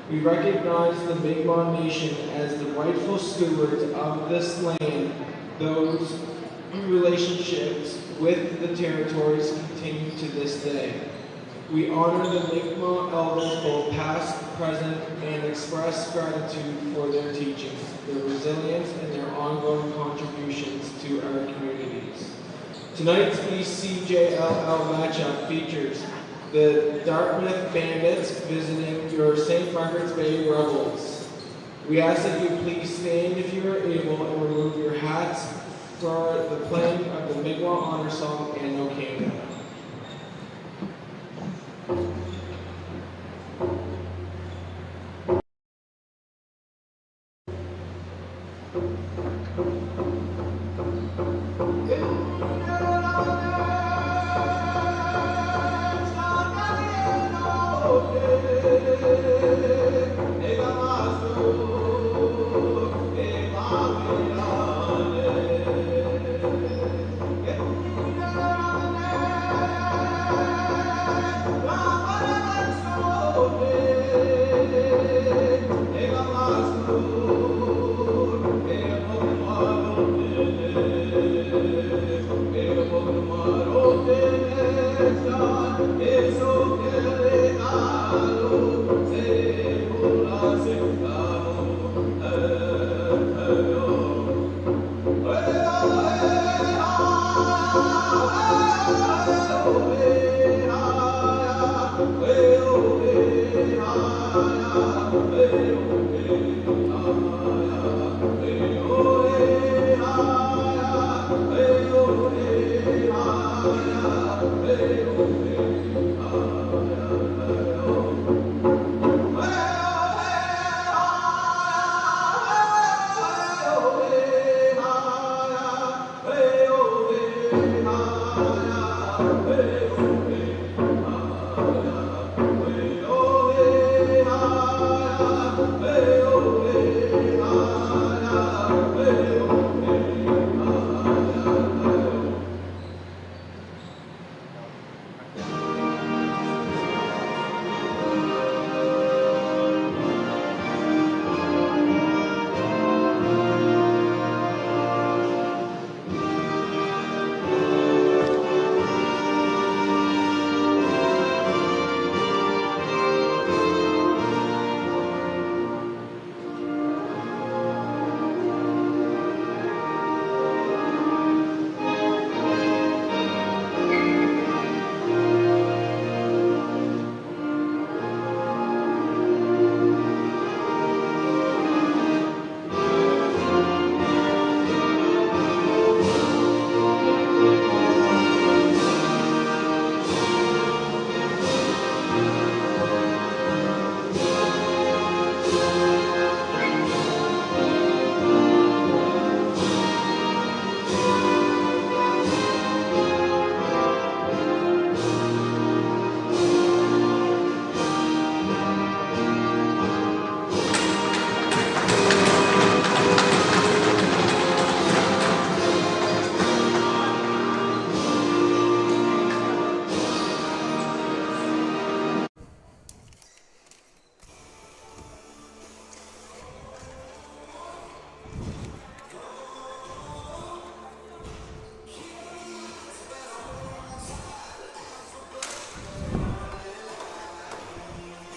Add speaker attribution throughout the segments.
Speaker 1: We recognize the Mi'kmaq Nation as the rightful stewards of this land. Those relationships with the territories continue to this day. We honor the Mi'kmaq elders, both past, present, and express gratitude for their teachings, their resilience, and their ongoing contributions to our communities. Tonight's ECJLL matchup features the Dartmouth Bandits visiting your St. Margaret's Bay Rebels. We ask that you please stand if you are able and remove your hats for the playing of the Mi'kmaq Honor Song and No Canada.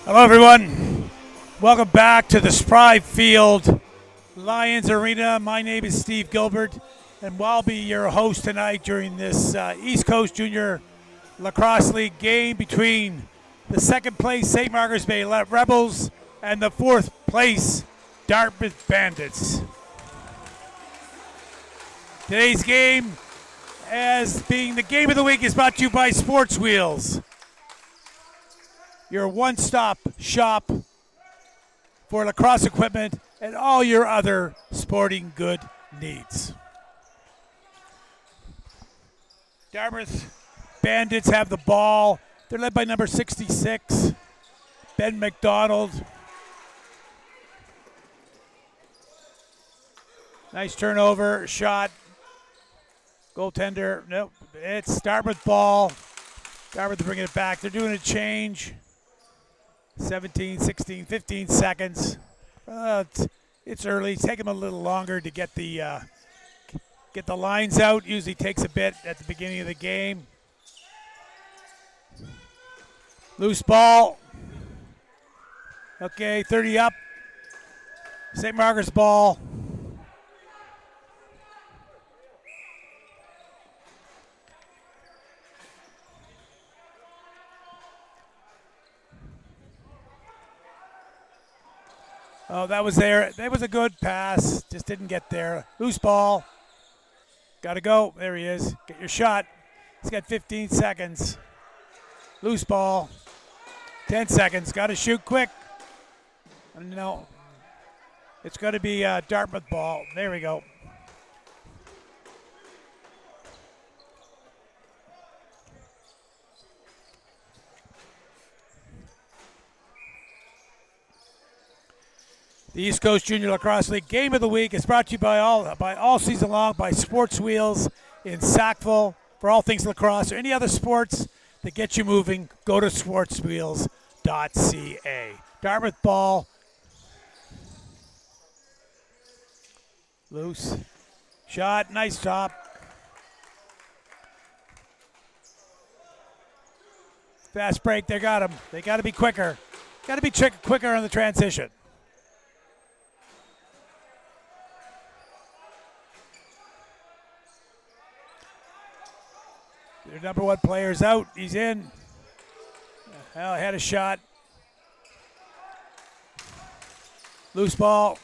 Speaker 2: Hello, everyone. Welcome back to the Spry Field Lions Arena. My name is Steve Gilbert, and I'll be your host tonight during this East Coast Junior Lacrosse League game between the second place St. Margaret's Bay Rebels and the fourth place Dartmouth Bandits. Today's game, as being the game of the week, is brought to you by Sports Wheels, your one-stop shop for lacrosse equipment and all your other sporting good needs. Dartmouth Bandits have the ball. They're led by number 66, Ben McDonald. Nice turnover, shot. Goaltender, nope, it's Dartmouth ball. Dartmouth bringing it back. They're doing a change. 17, 16, 15 seconds. It's early. It's taking them a little longer to get the lines out. Usually takes a bit at the beginning of the game. Loose ball. Okay, 30 up. St. Margaret's ball. Oh, that was there. That was a good pass. Just didn't get there. Loose ball. Got to go. There he is. Get your shot. He's got 15 seconds. Loose ball. 10 seconds. Got to shoot quick. No. It's going to be Dartmouth ball. There we go. The East Coast Junior Lacrosse League Game of the Week is brought to you by all season long by Sports Wheels in Sackville. For all things lacrosse or any other sports that get you moving, go to sportswheels.ca. Dartmouth ball. Loose. Shot. Nice top. Fast break. They got him. They got to be quicker. Got to be quicker on the transition. Their number one player's out. He's in. Well, had a shot. Loose ball.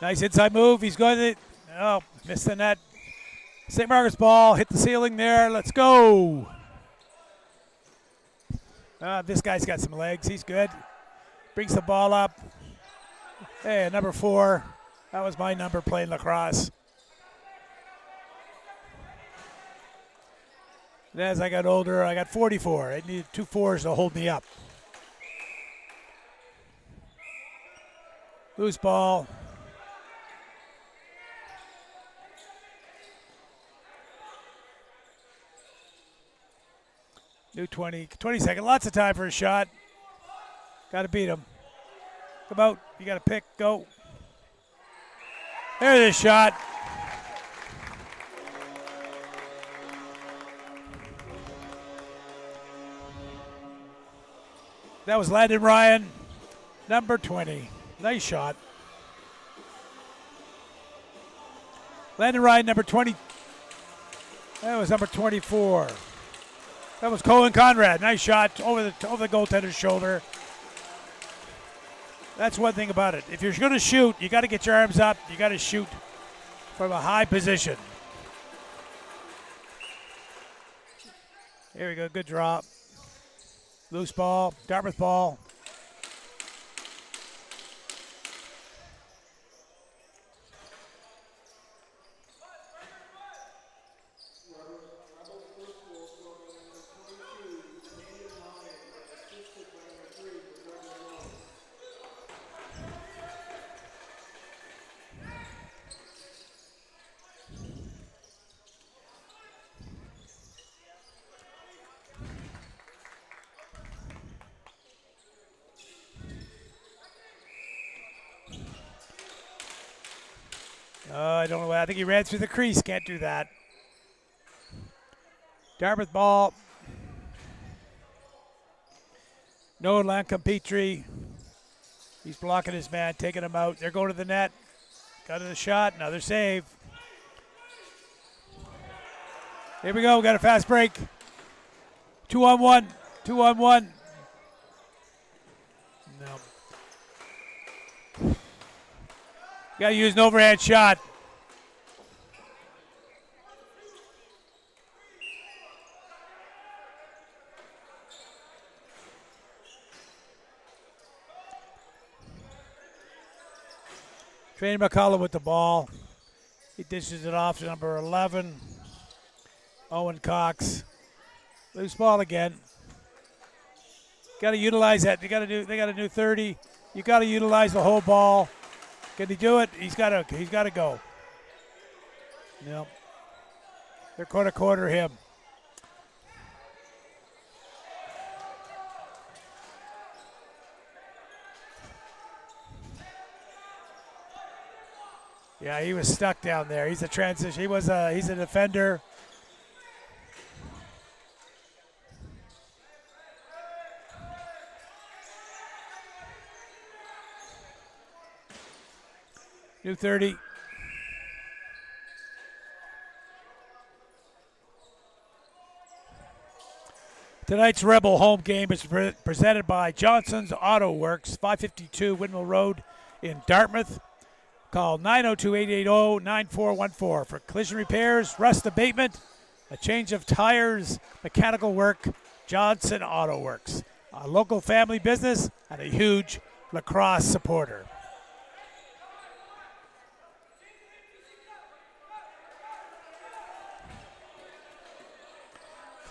Speaker 2: Nice inside move. He's going to. Oh, missed the net. St. Margaret's ball hit the ceiling there. Let's go. This guy's got some legs. He's good. Brings the ball up. Hey, number 4. That was my number playing lacrosse. And as I got older, I got 44. I needed 2 4s to hold me up. Loose ball. New 20 seconds. Lots of time for a shot. Got to beat him. Come out. You got to pick. Go. There's the shot. That was Landon Ryan, number 20. Nice shot. Landon Ryan, number 20. That was number 24. That was Colin Conrad. Nice shot over the goaltender's shoulder. That's one thing about it. If you're going to shoot, you got to get your arms up. You got to shoot from a high position. Here we go. Good drop. Loose ball. Dartmouth ball. I don't know. I think he ran through the crease. Can't do that. Dartmouth ball. Noah Lancampetri. He's blocking his man, taking him out. They're going to the net. Got to the shot. Another save. Here we go. Got a fast break. 2-on-1. 2-on-1. No. Got to use an overhand shot. Trey McCullough with the ball. He dishes it off to number 11, Owen Cox. Loose ball again. Got to utilize that. They got a new 30. You got to utilize the whole ball. Can he do it? He's got to go. Yep. They're going to quarter him. Yeah, he was stuck down there. He's a transition. He's a defender. New 30. Tonight's Rebel home game is presented by Johnson's Auto Works, 552 Windmill Road in Dartmouth. Call 902-880-9414 for collision repairs, rust abatement, a change of tires, mechanical work. Johnson Auto Works, a local family business and a huge lacrosse supporter.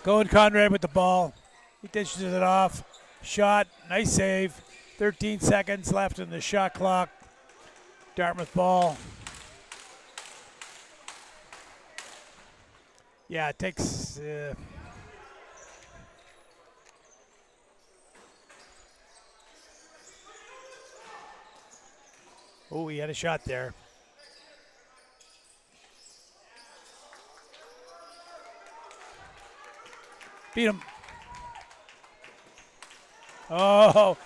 Speaker 2: Going Conrad with the ball. He dishes it off. Shot. Nice save. 13 seconds left in the shot clock. Dartmouth ball. Yeah, it takes... Oh, he had a shot there. Beat him. Oh,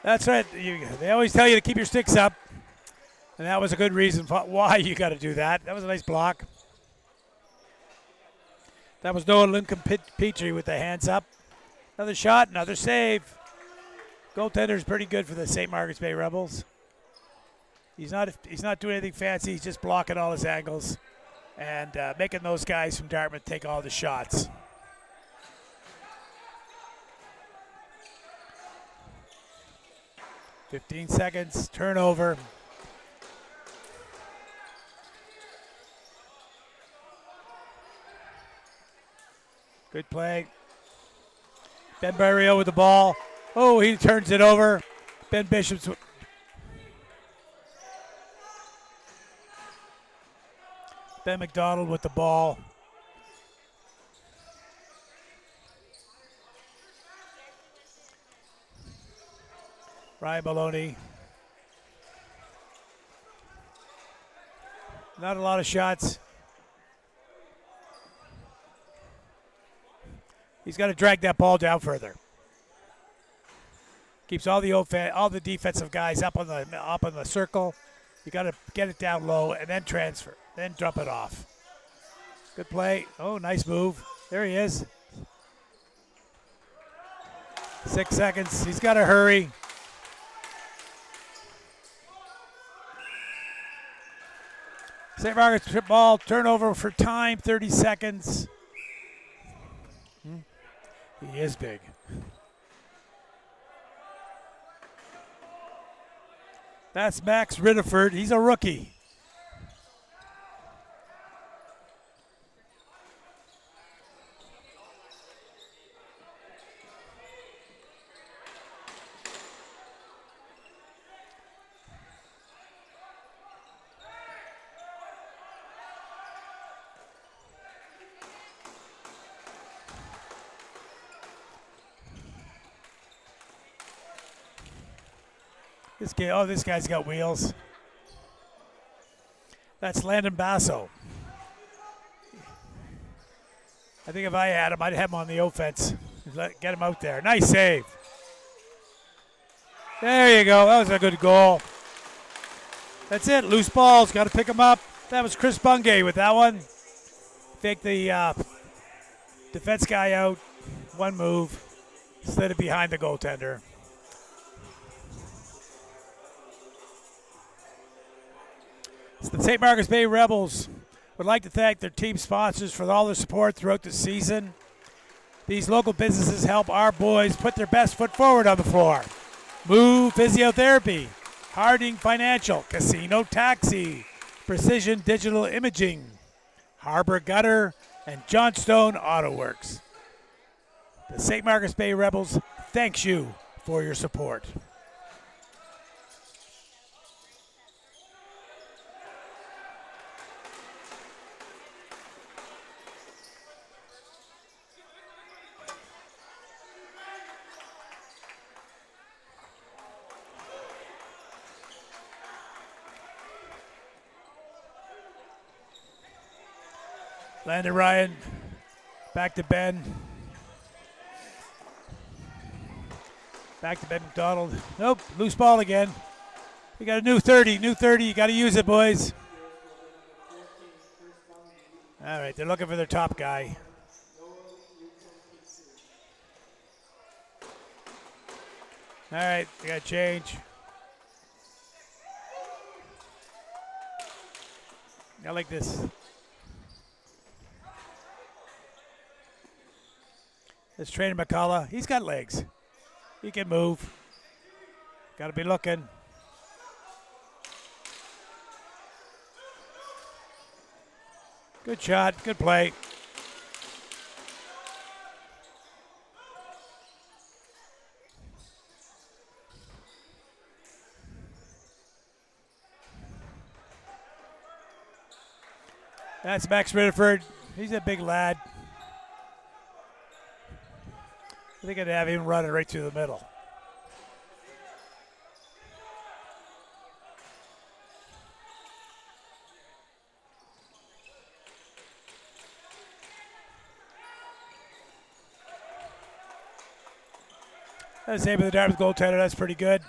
Speaker 2: that's right. They always tell you to keep your sticks up. And that was a good reason why you got to do that. That was a nice block. That was Noah Lincoln-Petrie with the hands up. Another shot, another save. Goaltender's pretty good for the St. Margaret's Bay Rebels. He's not doing anything fancy. He's just blocking all his angles and making those guys from Dartmouth take all the shots. .15 seconds, turnover. Good play. Ben Barrio with the ball. Oh, he turns it over. Ben Bishop's. Ben McDonald with the ball. Ryan Maloney. Not a lot of shots. He's got to drag that ball down further. Keeps all the defensive guys up on the circle. You got to get it down low and then transfer, then drop it off. Good play. Oh, nice move. There he is. 6 seconds. He's got to hurry. St. Margaret's ball turnover for time. 30 seconds. He is big. That's Max Ridderford. He's a rookie. This guy's got wheels. That's Landon Basso. I think if I had him, I'd have him on the offense. Get him out there. Nice save. There you go. That was a good goal. That's it. Loose balls. Got to pick them up. That was Chris Bungay with that one. Fake the defense guy out. One move. Slid it behind the goaltender. The St. Margaret's Bay Rebels would like to thank their team sponsors for all their support throughout the season. These local businesses help our boys put their best foot forward on the floor. Move Physiotherapy, Harding Financial, Casino Taxi, Precision Digital Imaging, Harbor Gutter, and Johnstone Auto Works. The St. Margaret's Bay Rebels thanks you for your support. Landon Ryan, back to Ben. Back to Ben McDonald. Nope, loose ball again. We got a new 30, you got to use it, boys. All right, they're looking for their top guy. All right, they got to change. I like this. This trainer McCullough, he's got legs. He can move. Got to be looking. Good shot, good play. That's Max Ridderford. He's a big lad. I think I'd have him running right through the middle. That's the same with the Dartmouth goaltender. That's pretty good.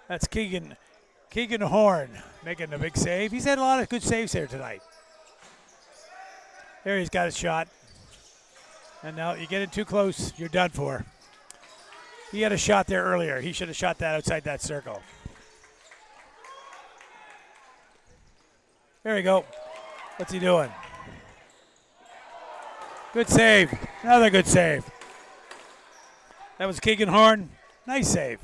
Speaker 2: That's Keegan Horn making a big save. He's had a lot of good saves here tonight. There he's got his shot. And now you get in too close, you're done for. He had a shot there earlier. He should have shot that outside that circle. There we go. What's he doing? Good save. Another good save. That was Keegan Horn. Nice save.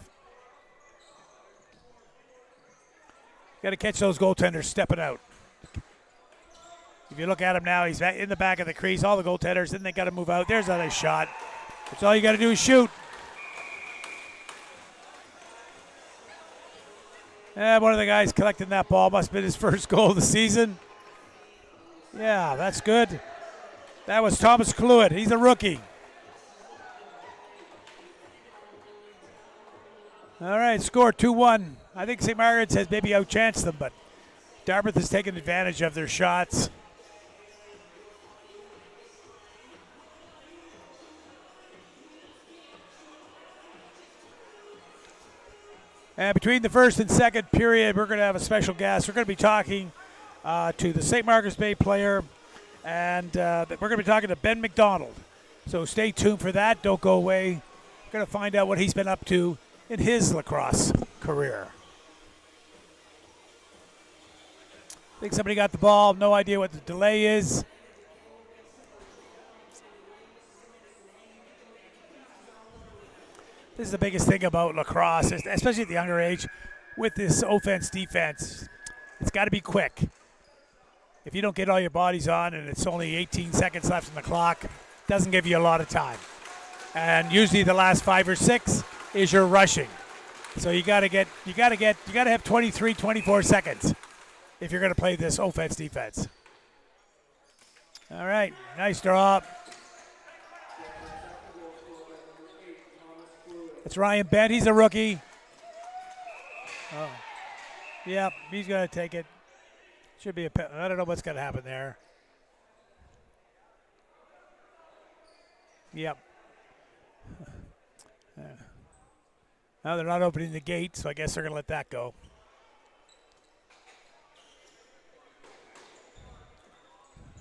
Speaker 2: Got to catch those goaltenders stepping out. If you look at him now, he's in the back of the crease. All the goaltenders, then they got to move out. There's another shot. That's all you got to do is shoot. And one of the guys collecting that ball must have been his first goal of the season. Yeah, that's good. That was Thomas Cluett. He's a rookie. All right, score 2-1. I think St. Margaret's has maybe outchanced them, but Dartmouth has taken advantage of their shots. And between the first and second period, we're going to have a special guest. We're going to be talking to the St. Margaret's Bay player, and we're going to be talking to Ben McDonald. So stay tuned for that. Don't go away. We're going to find out what he's been up to in his lacrosse career. I think somebody got the ball. No idea what the delay is. This is the biggest thing about lacrosse, especially at the younger age, with this offense-defense. It's got to be quick. If you don't get all your bodies on and it's only 18 seconds left on the clock, it doesn't give you a lot of time. And usually the last 5 or 6 is your rushing. So you got to have 23, 24 seconds if you're going to play this offense-defense. All right, nice draw. It's Ryan Bent. He's a rookie. Oh, yeah, he's going to take it. Should be I don't know what's going to happen there. Yep. Now they're not opening the gate, so I guess they're going to let that go.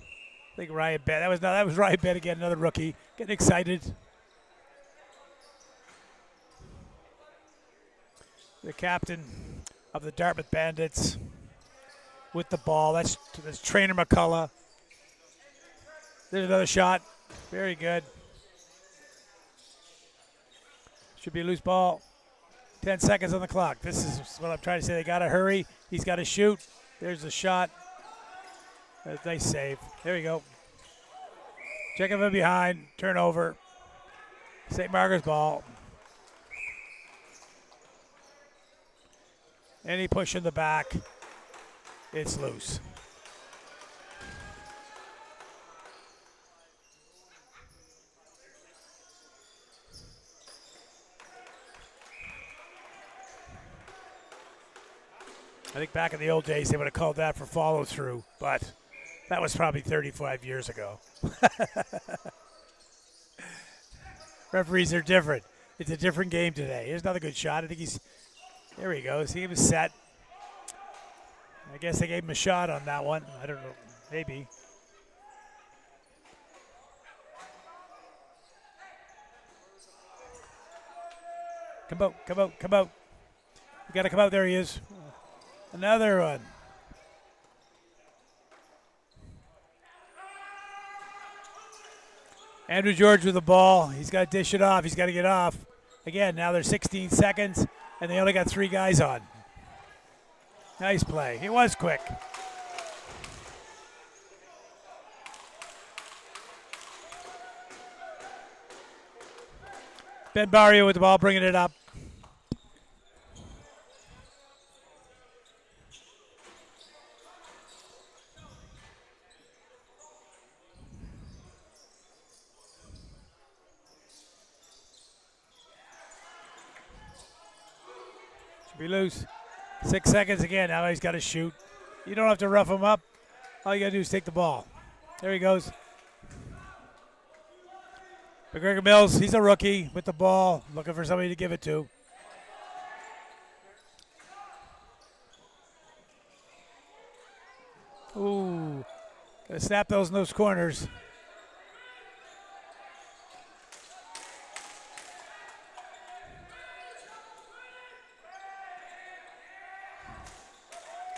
Speaker 2: I think Ryan Bent. That was Ryan Bent again, another rookie. Getting excited. The captain of the Dartmouth Bandits with the ball. That's trainer McCullough. There's another shot. Very good. Should be a loose ball. 10 seconds on the clock. This is what I'm trying to say. They got to hurry. He's got to shoot. There's the shot. Nice save. There we go. Checking from behind. Turnover. St. Margaret's ball. Any push in the back. It's loose. I think back in the old days they would have called that for follow through, but that was probably 35 years ago. Referees are different. It's a different game today. Here's another good shot. I think there he goes. He was set. I guess they gave him a shot on that one. I don't know. Maybe. Come out, come out, come out. You got to come out. There he is. Another one. Andrew George with the ball. He's got to dish it off. He's got to get off. Again, now there's 16 seconds, and they only got 3 guys on. Nice play. He was quick. Ben Barrio with the ball, bringing it up. Should be loose. 6 seconds again. Now he's got to shoot. You don't have to rough him up. All you got to do is take the ball. There he goes. McGregor Mills, he's a rookie with the ball, looking for somebody to give it to. Ooh, got to snap those in those corners.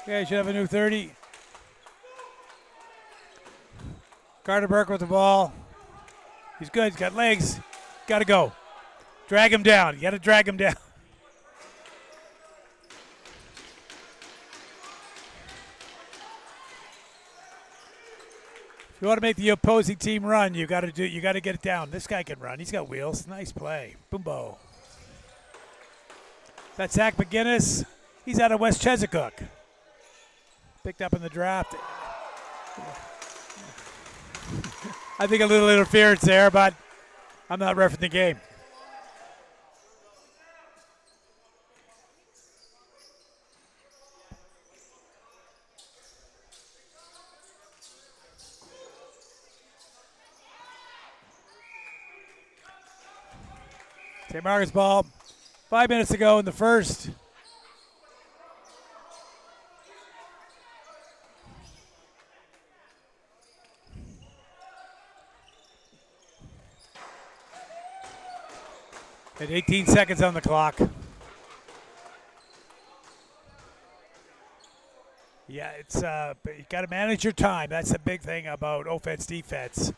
Speaker 2: Okay, should have a new 30. Carter Burke with the ball. He's good. He's got legs. Got to go. Drag him down. You got to drag him down. If you want to make the opposing team run, you got to get it down. This guy can run. He's got wheels. Nice play. Boombo. That's Zach McGinnis. He's out of West Chesapeake. Picked up in the draft. I think a little interference there, but I'm not refereeing the game. St. Margaret's ball. 5 minutes to go in the first. And 18 seconds on the clock. Yeah, it's but you got to manage your time. That's the big thing about offense, defense.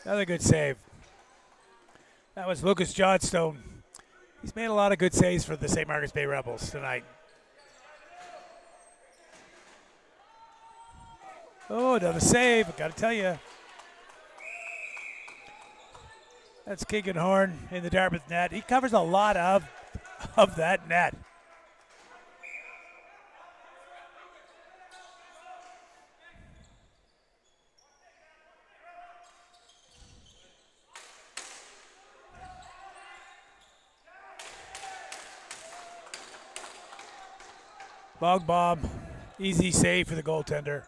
Speaker 2: Another good save. That was Lucas Johnstone. He's made a lot of good saves for the St. Margaret's Bay Rebels tonight. Oh, another save. I got to tell you. That's Kingenhorn in the Dartmouth net. He covers a lot of that net. Long bomb. Easy save for the goaltender.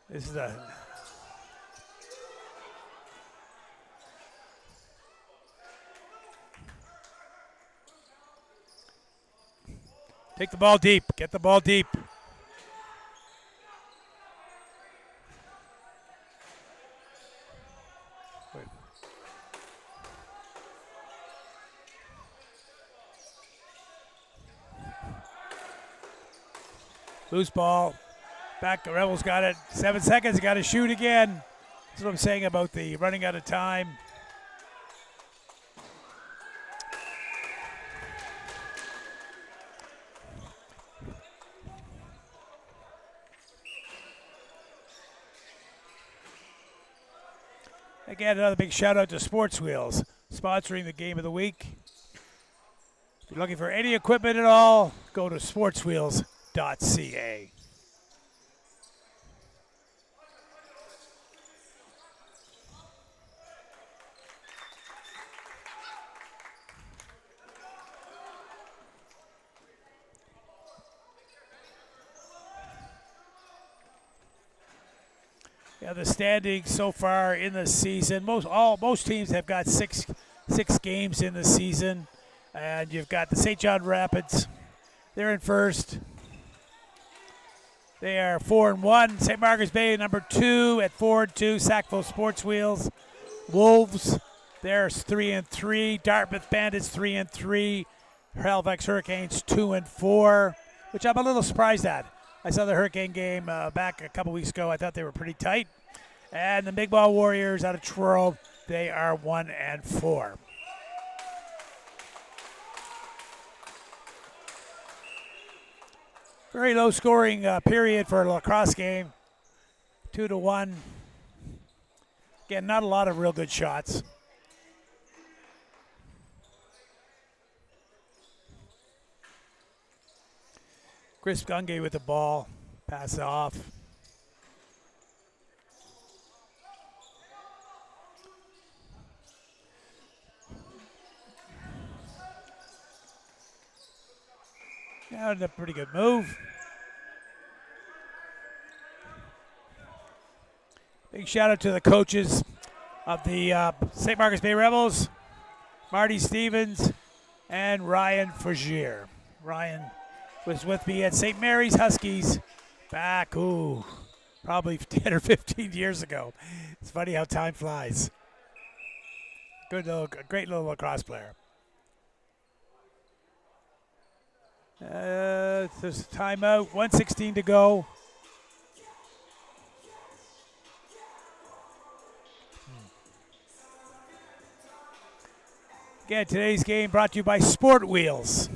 Speaker 2: This is a take the ball deep. Get the ball deep. Loose ball. Back, the Rebels got it. 7 seconds, got to shoot again. That's what I'm saying about the running out of time. Again, another big shout out to Sports Wheels, sponsoring the game of the week. If you're looking for any equipment at all, go to sportswheels.ca. Yeah, the standings so far in the season, most teams have got six games in the season, and you've got the St. John Rapids. They're in first. They are 4-1. St. Margaret's Bay number 2 at 4-2. Sackville Sports Wheels. Wolves, they're 3-3. Dartmouth Bandits 3-3. Halifax Hurricanes 2-4, which I'm a little surprised at. I saw the Hurricane game back a couple weeks ago. I thought they were pretty tight. And the Big Ball Warriors out of Truro, they are 1-4. Very low scoring period for a lacrosse game. 2-1. Again, not a lot of real good shots. Chris Gungay with the ball. Pass off. Yeah, a pretty good move. Big shout out to the coaches of the St. Margaret's Bay Rebels, Marty Stevens and Ryan Fagier. Ryan was with me at St. Mary's Huskies back, probably 10 or 15 years ago. It's funny how time flies. Great little lacrosse player. There's a timeout, 1:16 to go. Again, today's game brought to you by Sport Wheels.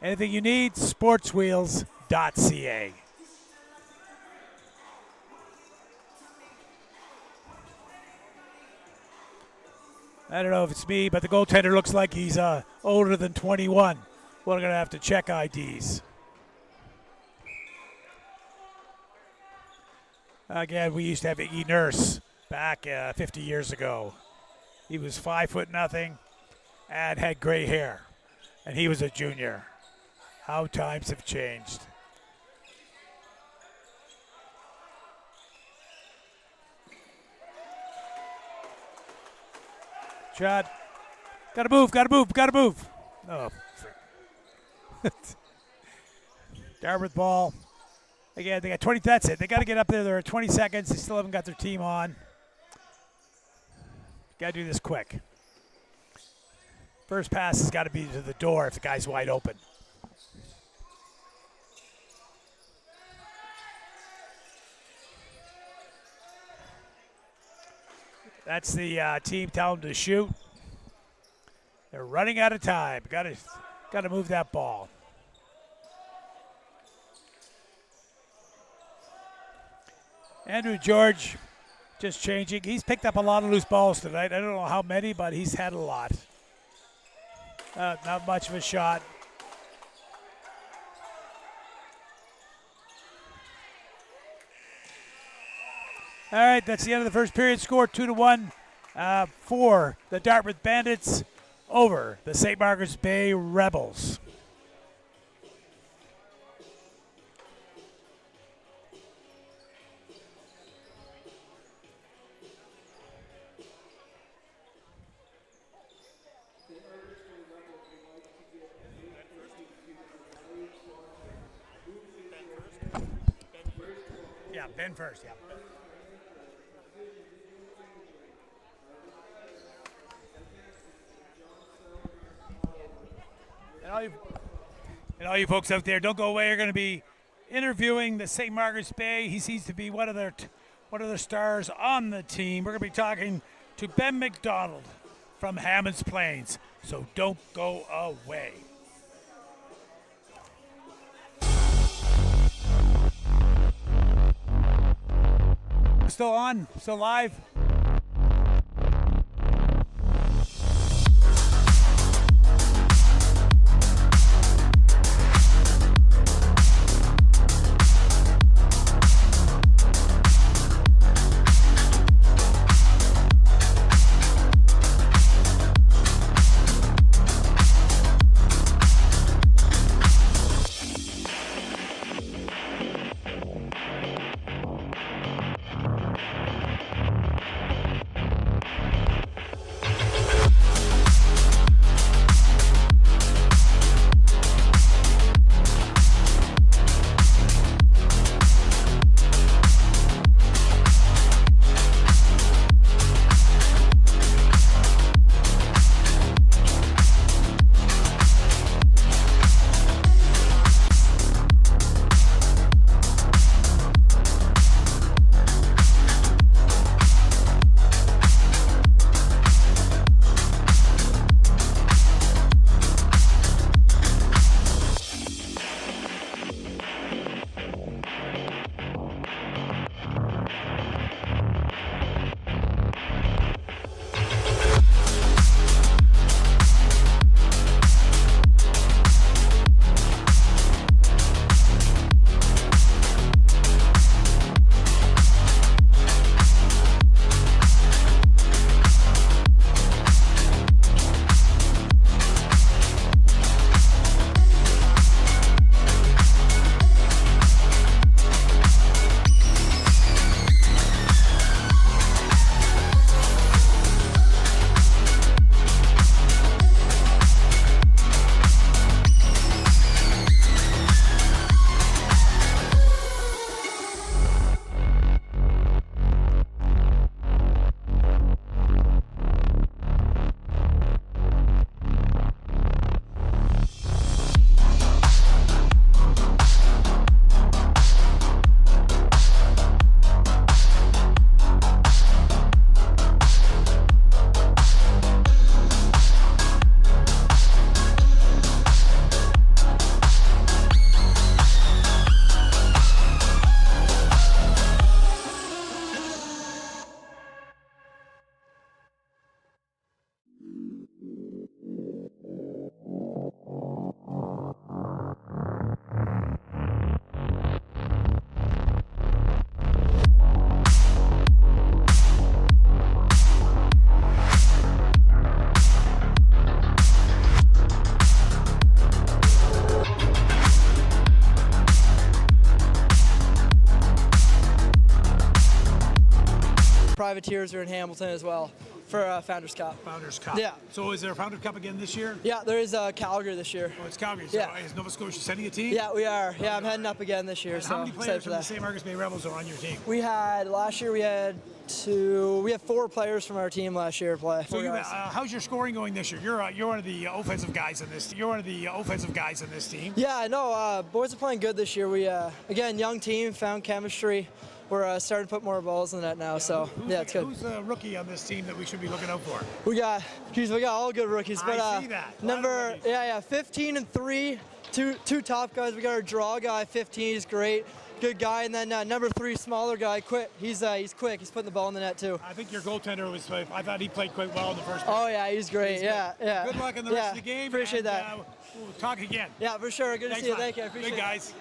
Speaker 2: Anything you need, sportswheels.ca. I don't know if it's me, but the goaltender looks like he's older than 21. We're going to have to check IDs. Again, we used to have Iggy Nurse back 50 years ago. He was 5'0" and had gray hair, and he was a junior. How times have changed. Shot. Gotta move. Oh. Dartmouth ball. Again, they got 20. That's it. They got to get up there. There are 20 seconds. They still haven't got their team on. Got to do this quick. First pass has got to be to the door if the guy's wide open. That's the team telling them to shoot. They're running out of time. Got to move that ball. Andrew George just changing. He's picked up a lot of loose balls tonight. I don't know how many, but he's had a lot. Not much of a shot. All right, that's the end of the first period. Score 2-1 for the Dartmouth Bandits over the St. Margaret's Bay Rebels. Yeah, Ben first, yeah. And all you folks out there, don't go away. We're going to be interviewing the St. Margaret's Bay. He seems to be one of their stars on the team. We're going to be talking to Ben McDonald from Hammonds Plains. So don't go away. Still on? Still live?
Speaker 3: Privateers are in Hamilton as well for Founders Cup.
Speaker 2: Founders Cup.
Speaker 3: Yeah.
Speaker 2: So is there a Founders Cup again this year?
Speaker 3: Yeah, there is Calgary this year.
Speaker 2: Oh, it's Calgary. So
Speaker 3: Yeah.
Speaker 2: is Nova Scotia sending a team?
Speaker 3: Yeah, we are. Yeah, I'm heading up again this year.
Speaker 2: And
Speaker 3: So
Speaker 2: how many
Speaker 3: excited
Speaker 2: players
Speaker 3: for
Speaker 2: from the
Speaker 3: that.
Speaker 2: St. Margaret's Bay Rebels are on your team?
Speaker 3: We had last year. We had 4 players from our team last year play.
Speaker 2: So how's your scoring going this year? You're one of the offensive guys in this. You're one of the offensive guys in this team.
Speaker 3: Yeah, no, boys are playing good this year. We again, young team, found chemistry. We're starting to put more balls in the net now, so yeah, it's good.
Speaker 2: Who's the rookie on this team that we should be looking out for?
Speaker 3: We got all good rookies, but
Speaker 2: I see that.
Speaker 3: number 15 and 3, two top guys. We got our draw guy, 15, he's great, good guy, and then number 3, smaller guy, quick. He's quick. He's putting the ball in the net too.
Speaker 2: I think your goaltender was. I thought he played quite well in the first.
Speaker 3: Oh yeah, he's great. Yeah.
Speaker 2: Good luck in the rest of the game.
Speaker 3: Appreciate that.
Speaker 2: We'll talk again.
Speaker 3: Yeah, for sure. Good to see you.
Speaker 2: Man.
Speaker 3: Thank you. I appreciate
Speaker 2: Good
Speaker 3: it.
Speaker 2: guys.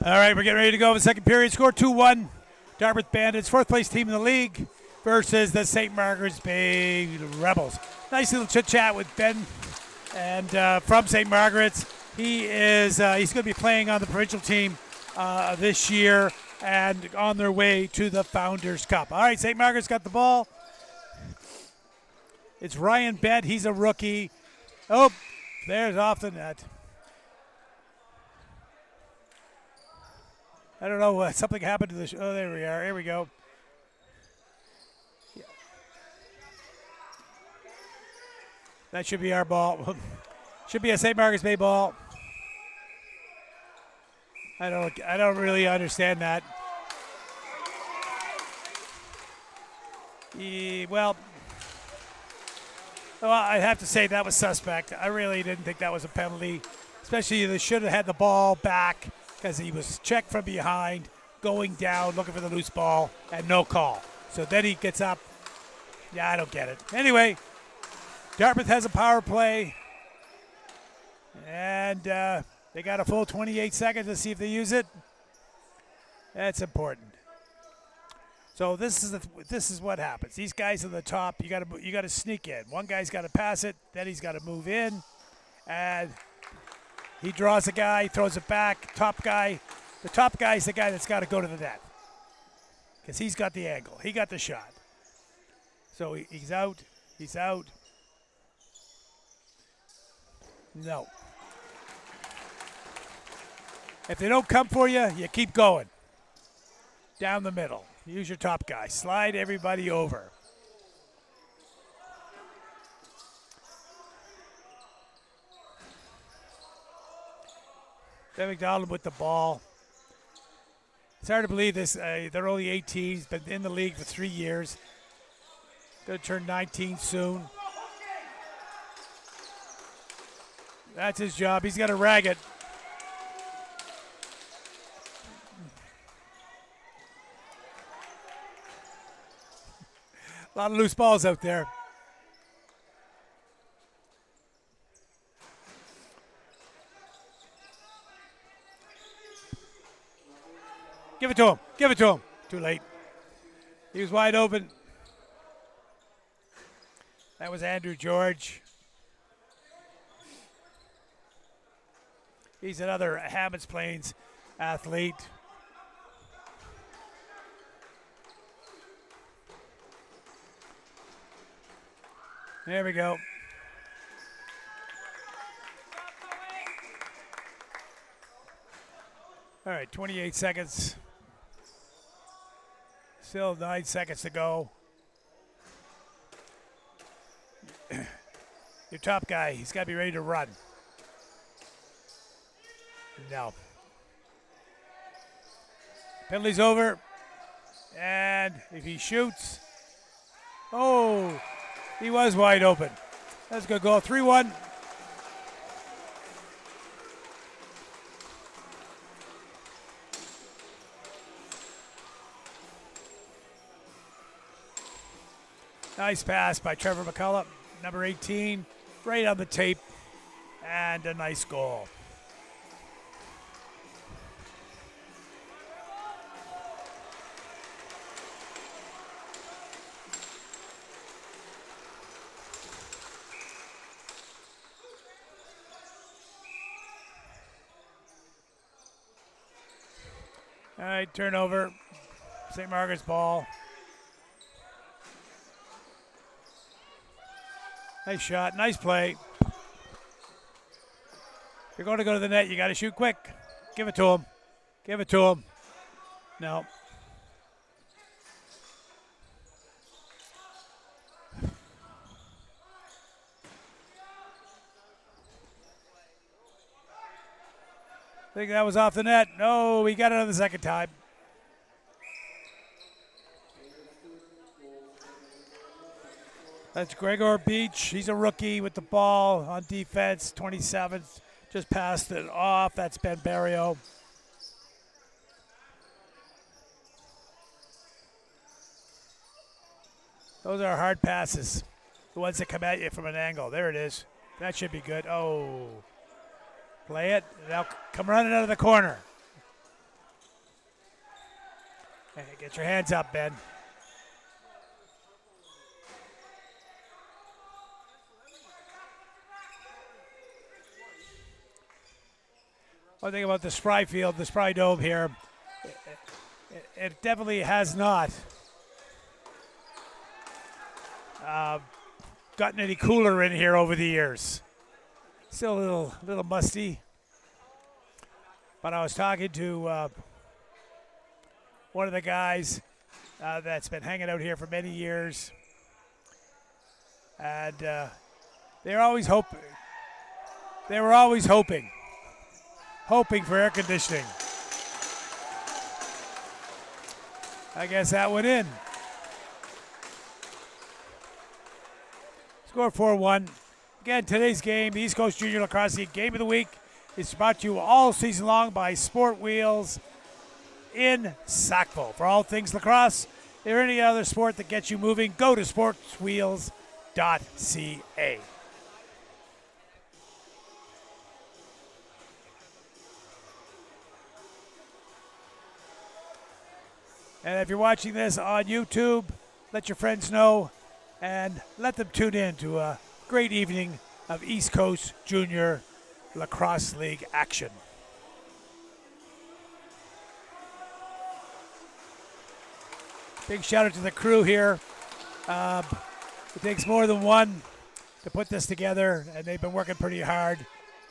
Speaker 2: All right, we're getting ready to go in the second period. Score 2-1. Dartmouth Bandits, fourth place team in the league, versus the St. Margaret's Bay Rebels. Nice little chit-chat with Ben and from St. Margaret's. He's going to be playing on the provincial team this year and on their way to the Founders Cup. All right, St. Margaret's got the ball. It's Ryan Bett. He's a rookie. Oh, there's off the net. I don't know. Something happened to the. Oh, there we are. Here we go. Yeah. That should be our ball. Should be a St. Margaret's Bay ball. I don't really understand that. Well, I have to say that was suspect. I really didn't think that was a penalty. Especially they should have had the ball back, because he was checked from behind, going down, looking for the loose ball, and no call. So then he gets up. Yeah, I don't get it. Anyway, Dartmouth has a power play, and they got a full 28 seconds to see if they use it. That's important. So this is what happens. These guys at the top, you got to sneak in. One guy's got to pass it, then he's got to move in, and he draws a guy, throws it back. Top guy, the top guy is the guy that's got to go to the net, because he's got the angle. He got the shot. So he's out. He's out. No. If they don't come for you, you keep going. Down the middle. Use your top guy. Slide everybody over. Ben McDonald with the ball. It's hard to believe this. They're only 18. He's been in the league for 3 years. Going to turn 19 soon. That's his job. He's got to rag it. A lot of loose balls out there. Give it to him. Give it to him. Too late. He was wide open. That was Andrew George. He's another Hammonds Plains athlete. There we go. All right, 28 seconds. Still 9 seconds to go. Your top guy, he's got to be ready to run. No. Penalty's over. And if he shoots, oh, he was wide open. That's going to go 3-1. Nice pass by Trevor McCullough, number 18, right on the tape, and a nice goal. All right, turnover. St. Margaret's ball. Nice shot, nice play. If you're going to go to the net, you got to shoot quick. Give it to him. Give it to him. No. I think that was off the net. No, we got it on the second time. That's Gregor Beach. He's a rookie with the ball on defense, 27th. Just passed it off. That's Ben Barrio. Those are hard passes, the ones that come at you from an angle. There it is. That should be good. Oh. Play it. Now come running out of the corner. Hey, get your hands up, Ben. One thing about the Spry Field, the Spry Dome here, it definitely has not gotten any cooler in here over the years. Still a little musty. But I was talking to one of the guys that's been hanging out here for many years, and they were always hoping for air conditioning. I guess that went in. Score 4-1. Again, today's game, the East Coast Junior Lacrosse League Game of the Week, is brought to you all season long by Sport Wheels in Sackville. For all things lacrosse or any other sport that gets you moving, go to sportswheels.ca. And if you're watching this on YouTube, let your friends know and let them tune in to a great evening of East Coast Junior Lacrosse League action. Big shout out to the crew here. It takes more than one to put this together, and they've been working pretty hard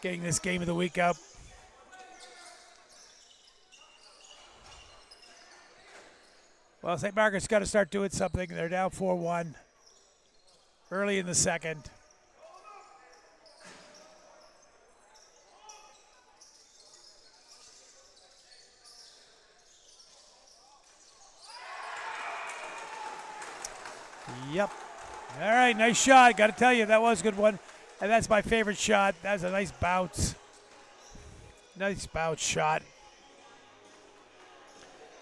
Speaker 2: getting this Game of the Week up. Well, St. Margaret's got to start doing something. They're down 4-1 early in the second. Yep. All right, nice shot. Got to tell you, that was a good one. And that's my favorite shot. That's a nice bounce. Nice bounce shot.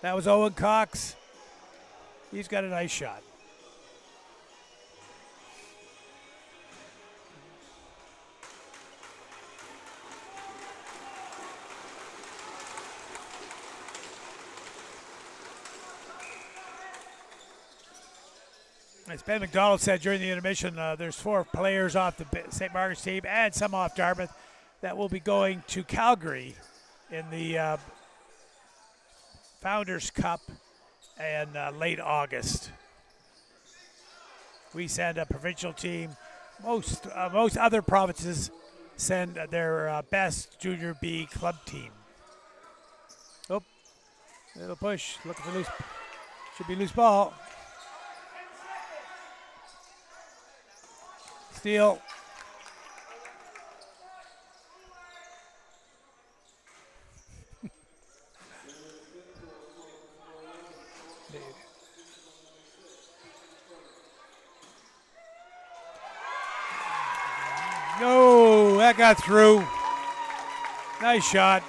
Speaker 2: That was Owen Cox. He's got a nice shot. As Ben McDonald said during the intermission, there's 4 players off the St. Margaret's team and some off Dartmouth that will be going to Calgary in the Founders Cup in late August. We send a provincial team. Most other provinces send their best Junior B club team. Oh, little push. Looking for loose. Should be loose ball. Steal. No, that got through. Nice shot.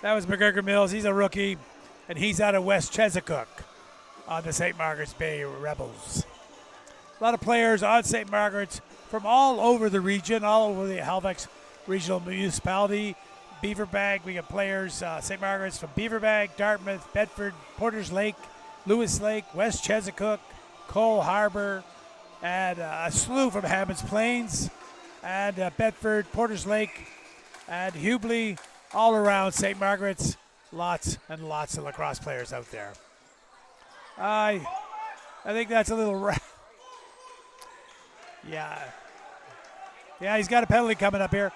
Speaker 2: That was McGregor Mills. He's a rookie, and he's out of West Chesapeake on the St. Margaret's Bay Rebels. A lot of players on St. Margaret's from all over the region, all over the Halifax Regional Municipality. Beaverbank, we got players, St. Margaret's from Beaverbank, Dartmouth, Bedford, Porters Lake, Lewis Lake, West Chesapeake, Cole Harbour, and a slew from Hammonds Plains, and Bedford, Porters Lake, and Hubli, all around St. Margaret's. Lots and lots of lacrosse players out there. I think that's a little yeah. Yeah, he's got a penalty coming up here.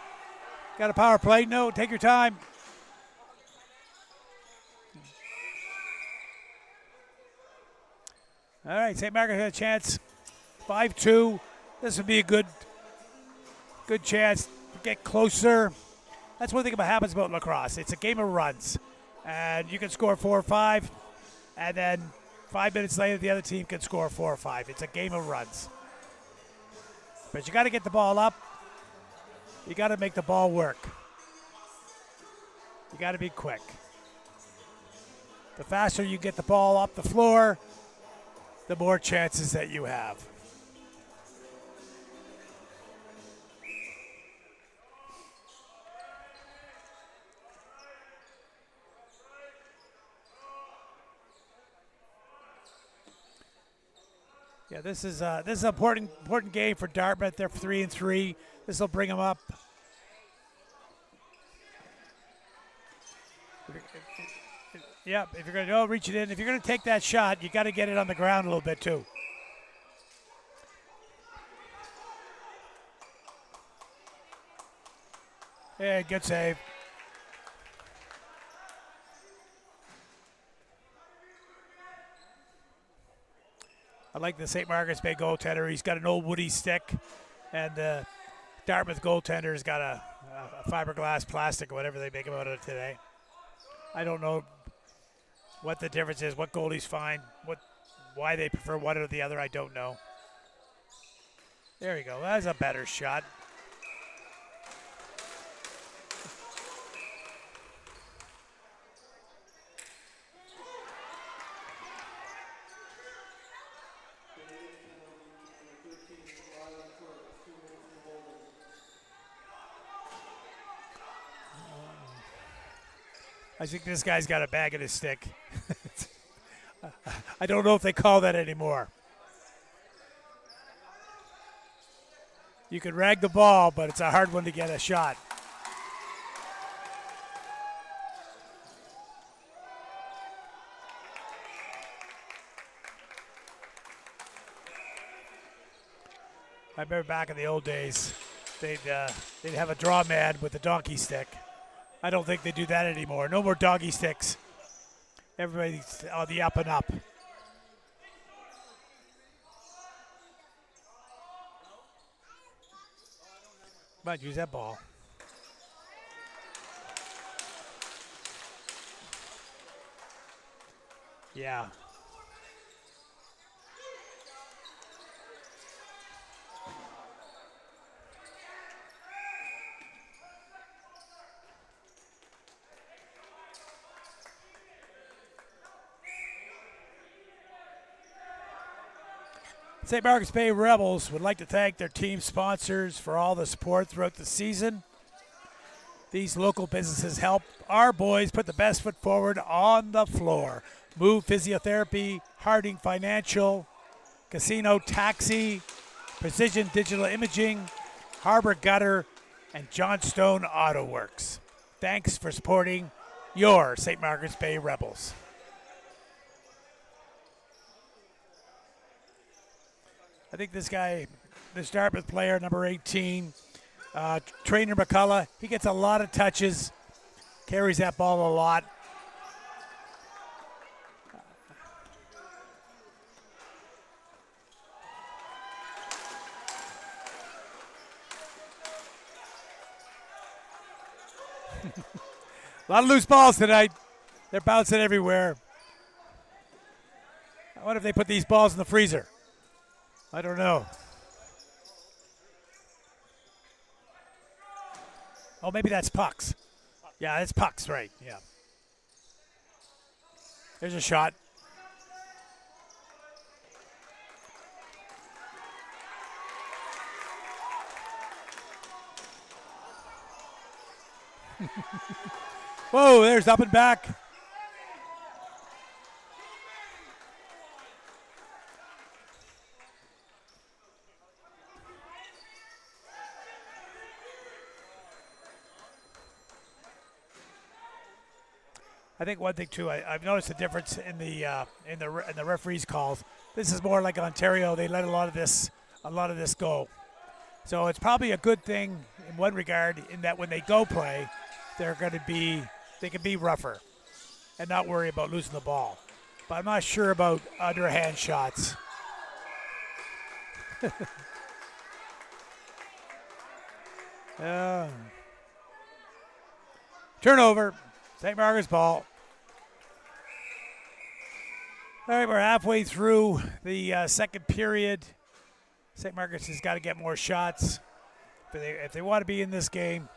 Speaker 2: Got a power play? No, take your time. All right, St. Margaret had a chance. 5-2. This would be a good chance to get closer. That's one thing that happens about lacrosse. It's a game of runs. And you can score 4 or 5, and then 5 minutes later, the other team can score 4 or 5. It's a game of runs. But you got to get the ball up. You got to make the ball work. You got to be quick. The faster you get the ball up the floor, the more chances that you have. Yeah, this is an important game for Dartmouth. They're 3-3. This will bring them up. Yep, if you're going to reach it in, if you're going to take that shot, you got to get it on the ground a little bit too. Yeah, good save. I like the St. Margaret's Bay goaltender. He's got an old woody stick, and Dartmouth goaltender's got a fiberglass plastic or whatever they make out of it today. I don't know what the difference is, what goalies find, why they prefer one or the other, I don't know. There you go. That's a better shot. I think this guy's got a bag in his stick. I don't know if they call that anymore. You can rag the ball, but it's a hard one to get a shot. I remember back in the old days, they'd have a draw man with a donkey stick. I don't think they do that anymore. No more doggy sticks. Everybody's on the up and up. Might use that ball. Yeah. St. Margaret's Bay Rebels would like to thank their team sponsors for all the support throughout the season. These local businesses help our boys put the best foot forward on the floor. Move Physiotherapy, Harding Financial, Casino Taxi, Precision Digital Imaging, Harbor Gutter, and Johnstone Auto Works. Thanks for supporting your St. Margaret's Bay Rebels. I think this guy, this Dartmouth player, number 18, Trainer McCullough, he gets a lot of touches, carries that ball a lot. A lot of loose balls tonight. They're bouncing everywhere. I wonder if they put these balls in the freezer. I don't know. Oh, maybe that's pucks. Yeah, that's pucks, right, yeah. There's a shot. Whoa, there's up and back. I think one thing too, I've noticed a difference in the referees' calls. This is more like Ontario; they let a lot of this go. So it's probably a good thing in one regard, in that when they go play, they can be rougher and not worry about losing the ball. But I'm not sure about underhand shots. Turnover, St. Margaret's ball. All right, we're halfway through the second period. St. Margaret's has got to get more shots. If they want to be in this game,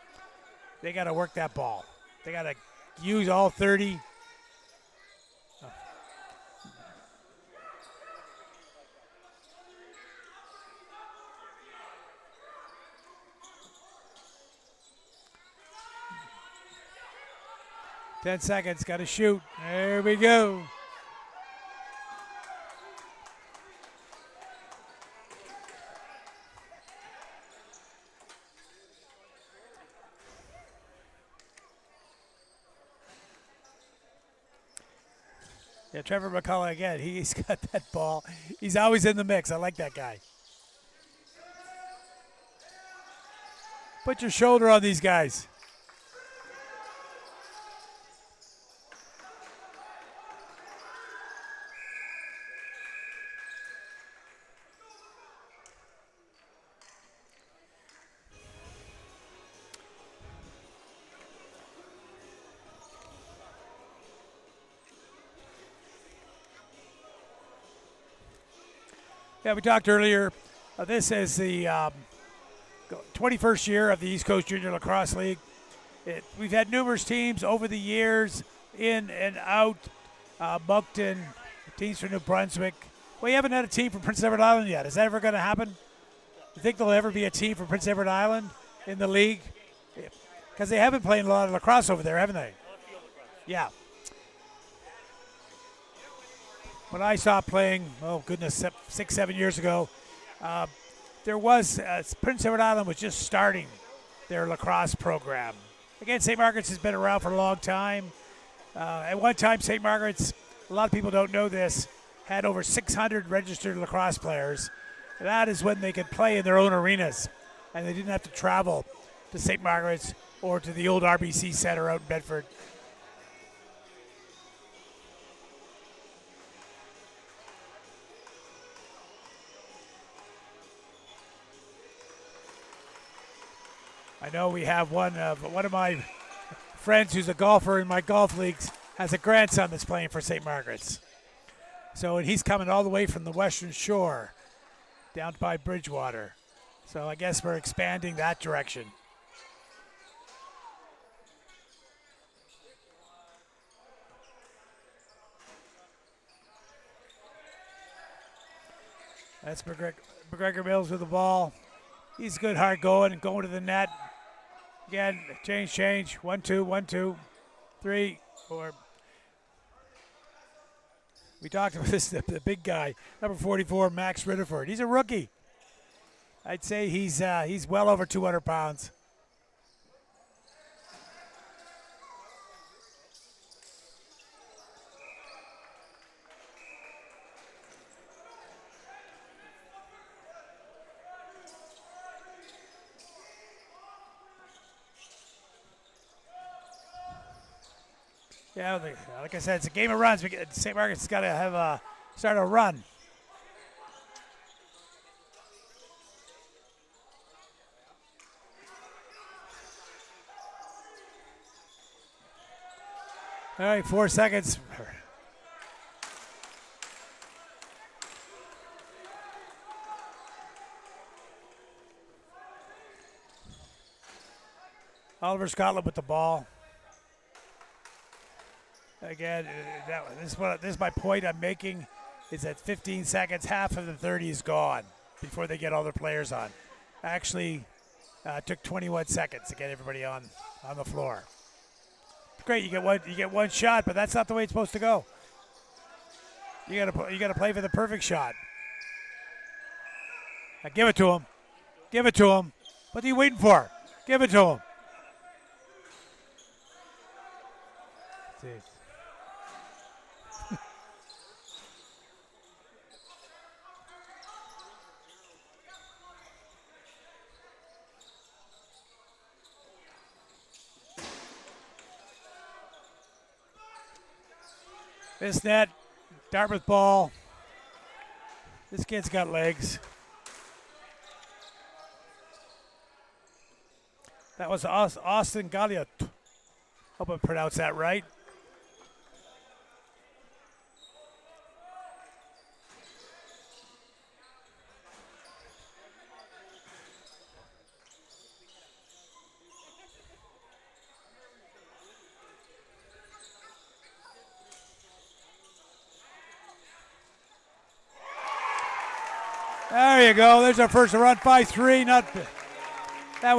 Speaker 2: they got to work that ball. They got to use all 30. Ten seconds, got to shoot. There we go. Yeah, Trevor McCullough again. He's got that ball. He's always in the mix. I like that guy. Put your shoulder on these guys. Yeah, we talked earlier. This is the 21st year of the East Coast Junior Lacrosse League. We've had numerous teams over the years, in and out. Moncton, teams from New Brunswick. We haven't had a team from Prince Edward Island yet. Is that ever going to happen? You think there'll ever be a team from Prince Edward Island in the league? Because they haven't played a lot of lacrosse over there, haven't they? Yeah. When I stopped playing, oh goodness, 6-7 years ago, there was Prince Edward Island was just starting their lacrosse program. Again, St. Margaret's has been around for a long time. At one time, St. Margaret's, a lot of people don't know this, had over 600 registered lacrosse players. That is when they could play in their own arenas, and they didn't have to travel to St. Margaret's or to the old RBC Center out in Bedford. I know we have one of my friends who's a golfer in my golf leagues has a grandson that's playing for St. Margaret's. So, and he's coming all the way from the Western Shore down by Bridgewater. So I guess we're expanding that direction. That's McGregor Mills with the ball. He's good, hard going and going to the net. Again, change. 1-2, 1-2, 3, 4. We talked about this, the big guy, number 44, Max Ritterford. He's a rookie. I'd say he's well over 200 pounds. Yeah, like I said, it's a game of runs. St. Margaret's got to start a run. All right, 4 seconds. Oliver Scotland with the ball. Again, this is my point I'm making, is that 15 seconds, half of the 30 is gone before they get all their players on. Actually, took 21 seconds to get everybody on the floor. Great, you get one shot, but that's not the way it's supposed to go. You gotta play for the perfect shot. Now give it to him. Give it to him. What are you waiting for? Give it to him. Let's see. This net, Dartmouth ball. This kid's got legs. That was Austin Galliot. Hope I pronounced that right. There you go. There's our first run, 5-3. That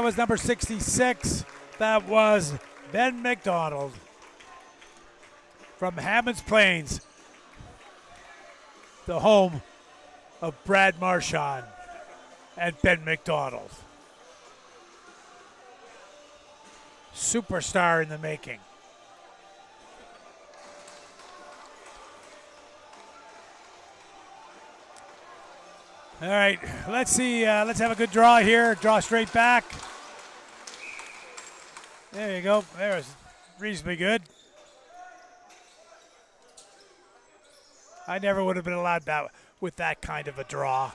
Speaker 2: was number 66. That was Ben McDonald from Hammonds Plains, the home of Brad Marchand and Ben McDonald. Superstar in the making. All right, let's see. Let's have a good draw here. Draw straight back. There you go. There's reasonably good. I never would have been allowed that with that kind of a draw.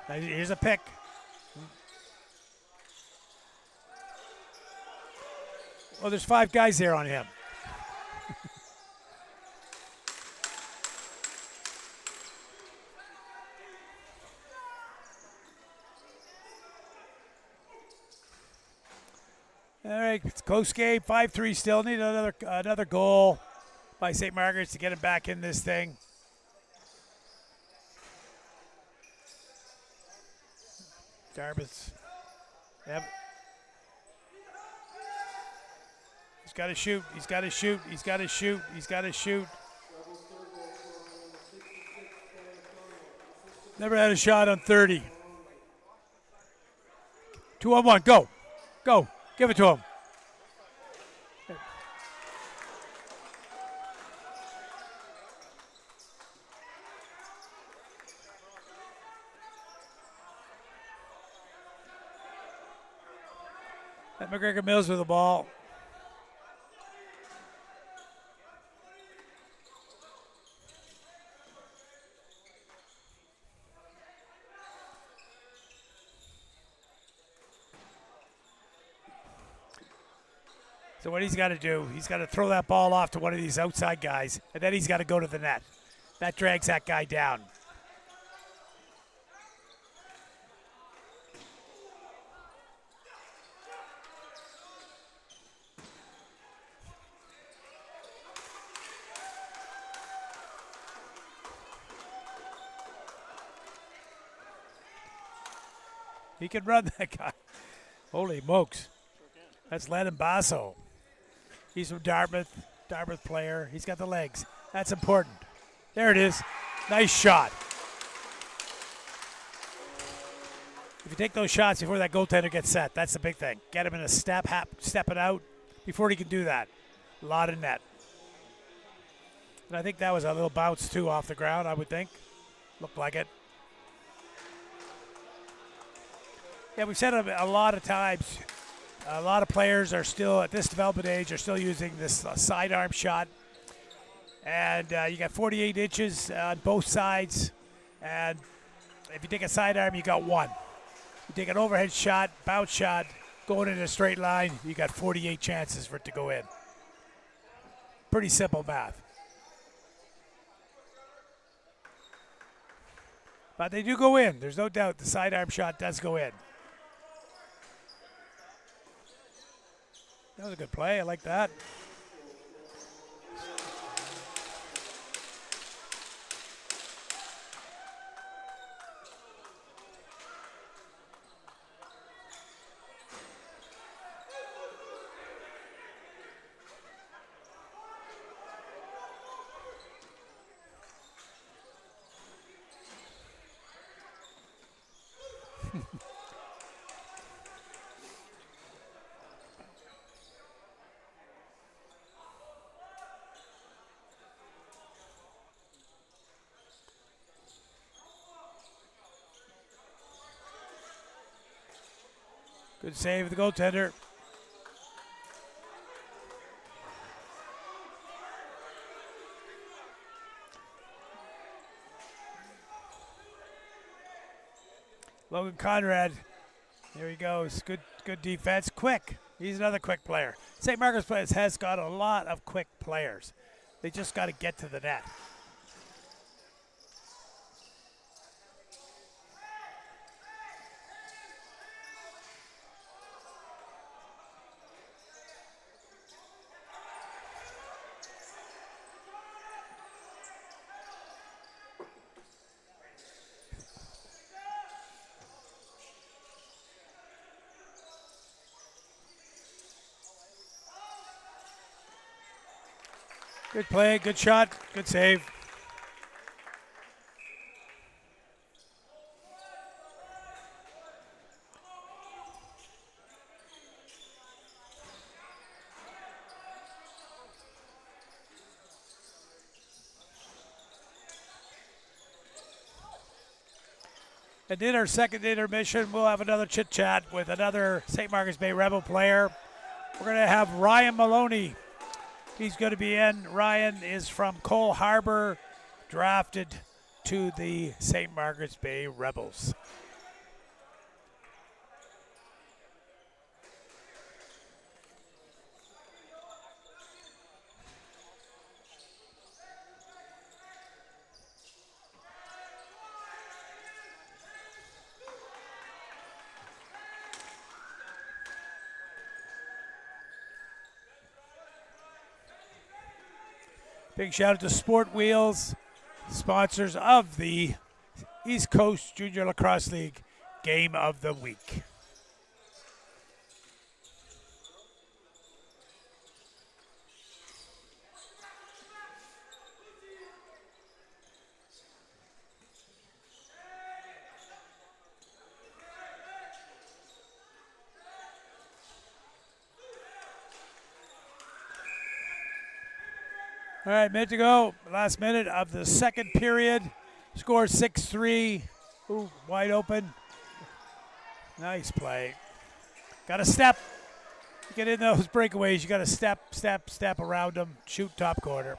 Speaker 2: Here's a pick. Well, there's 5 guys there on him. All right, it's a close game, 5-3 still. Need another goal by St. Margaret's to get him back in this thing. Dartmouth. Yep. He's got to shoot. He's got to shoot. He's got to shoot. He's got to shoot. Never had a shot on 30. 2-on-1. Go. Go. Give it to him. At McGregor Mills with the ball. So what he's got to do, he's got to throw that ball off to one of these outside guys, and then he's got to go to the net. That drags that guy down. He can run, that guy. Holy smokes. That's Lennon Basso. He's from Dartmouth player. He's got the legs. That's important. There it is. Nice shot. If you take those shots before that goaltender gets set, that's the big thing. Get him in a stepping out before he can do that. A lot of net. And I think that was a little bounce, too, off the ground, I would think. Looked like it. Yeah, we've said a lot of times, a lot of players are still, at this development age, are still using this sidearm shot. And you got 48 inches on both sides. And if you take a sidearm, you got 1. You take an overhead shot, bounce shot, going in a straight line, you got 48 chances for it to go in. Pretty simple math. But they do go in. There's no doubt the sidearm shot does go in. That was a good play. I like that. Good save of the goaltender. Logan Conrad, there he goes. Good defense. Quick. He's another quick player. St. Margaret's has got a lot of quick players. They just got to get to the net. Good play, good shot, good save. And in our second intermission, we'll have another chit-chat with another St. Margaret's Bay Rebel player. We're going to have Ryan Maloney. He's going to be in. Ryan is from Cole Harbour, drafted to the St. Margaret's Bay Rebels. Big shout out to Sport Wheels, sponsors of the East Coast Junior Lacrosse League Game of the Week. All right, minute to go. Last minute of the second period. Score 6-3. Ooh, wide open. Nice play. Got to step. Get in those breakaways. You got to step around them. Shoot top corner.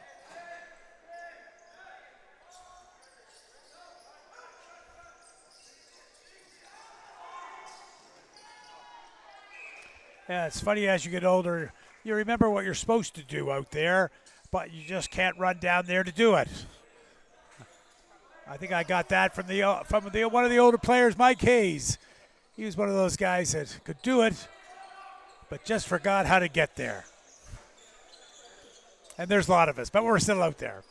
Speaker 2: Yeah, it's funny as you get older, you remember what you're supposed to do out there, but you just can't run down there to do it. I think I got that from one of the older players, Mike Hayes. He was one of those guys that could do it, but just forgot how to get there. And there's a lot of us, but we're still out there.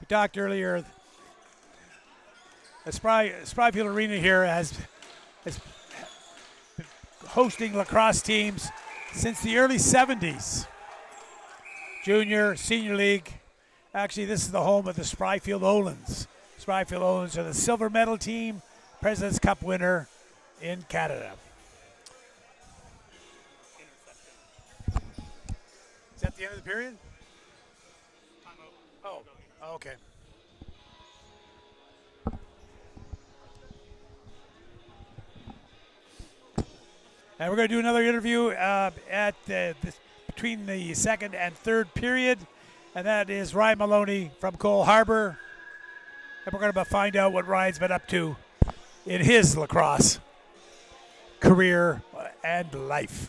Speaker 2: We talked earlier, the Spryfield Arena here has been hosting lacrosse teams since the early 70s. Junior, senior league. Actually, this is the home of the Spryfield Olens. Spryfield Olens are the silver medal team, President's Cup winner in Canada. Is that the end of the period? Oh, okay. And we're going to do another interview between the second and third period, and that is Ryan Maloney from Cole Harbour. And we're going to find out what Ryan's been up to in his lacrosse career and life.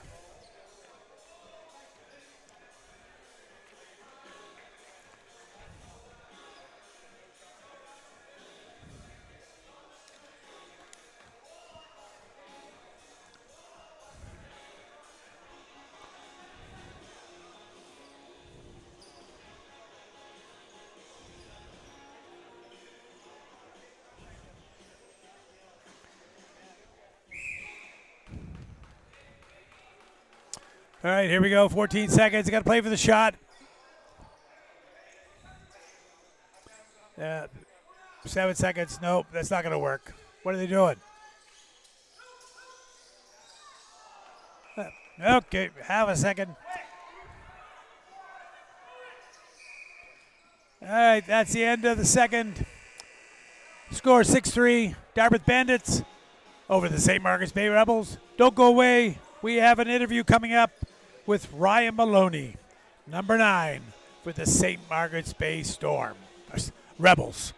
Speaker 2: All right, here we go. 14 seconds. Got to play for the shot. 7 seconds. Nope, that's not going to work. What are they doing? Okay, have a second. All right, that's the end of the second. Score 6-3. Dartmouth Bandits over the St. Margaret's Bay Rebels. Don't go away. We have an interview coming up with Ryan Maloney, number 9 with the St. Margaret's Bay Storm. Rebels.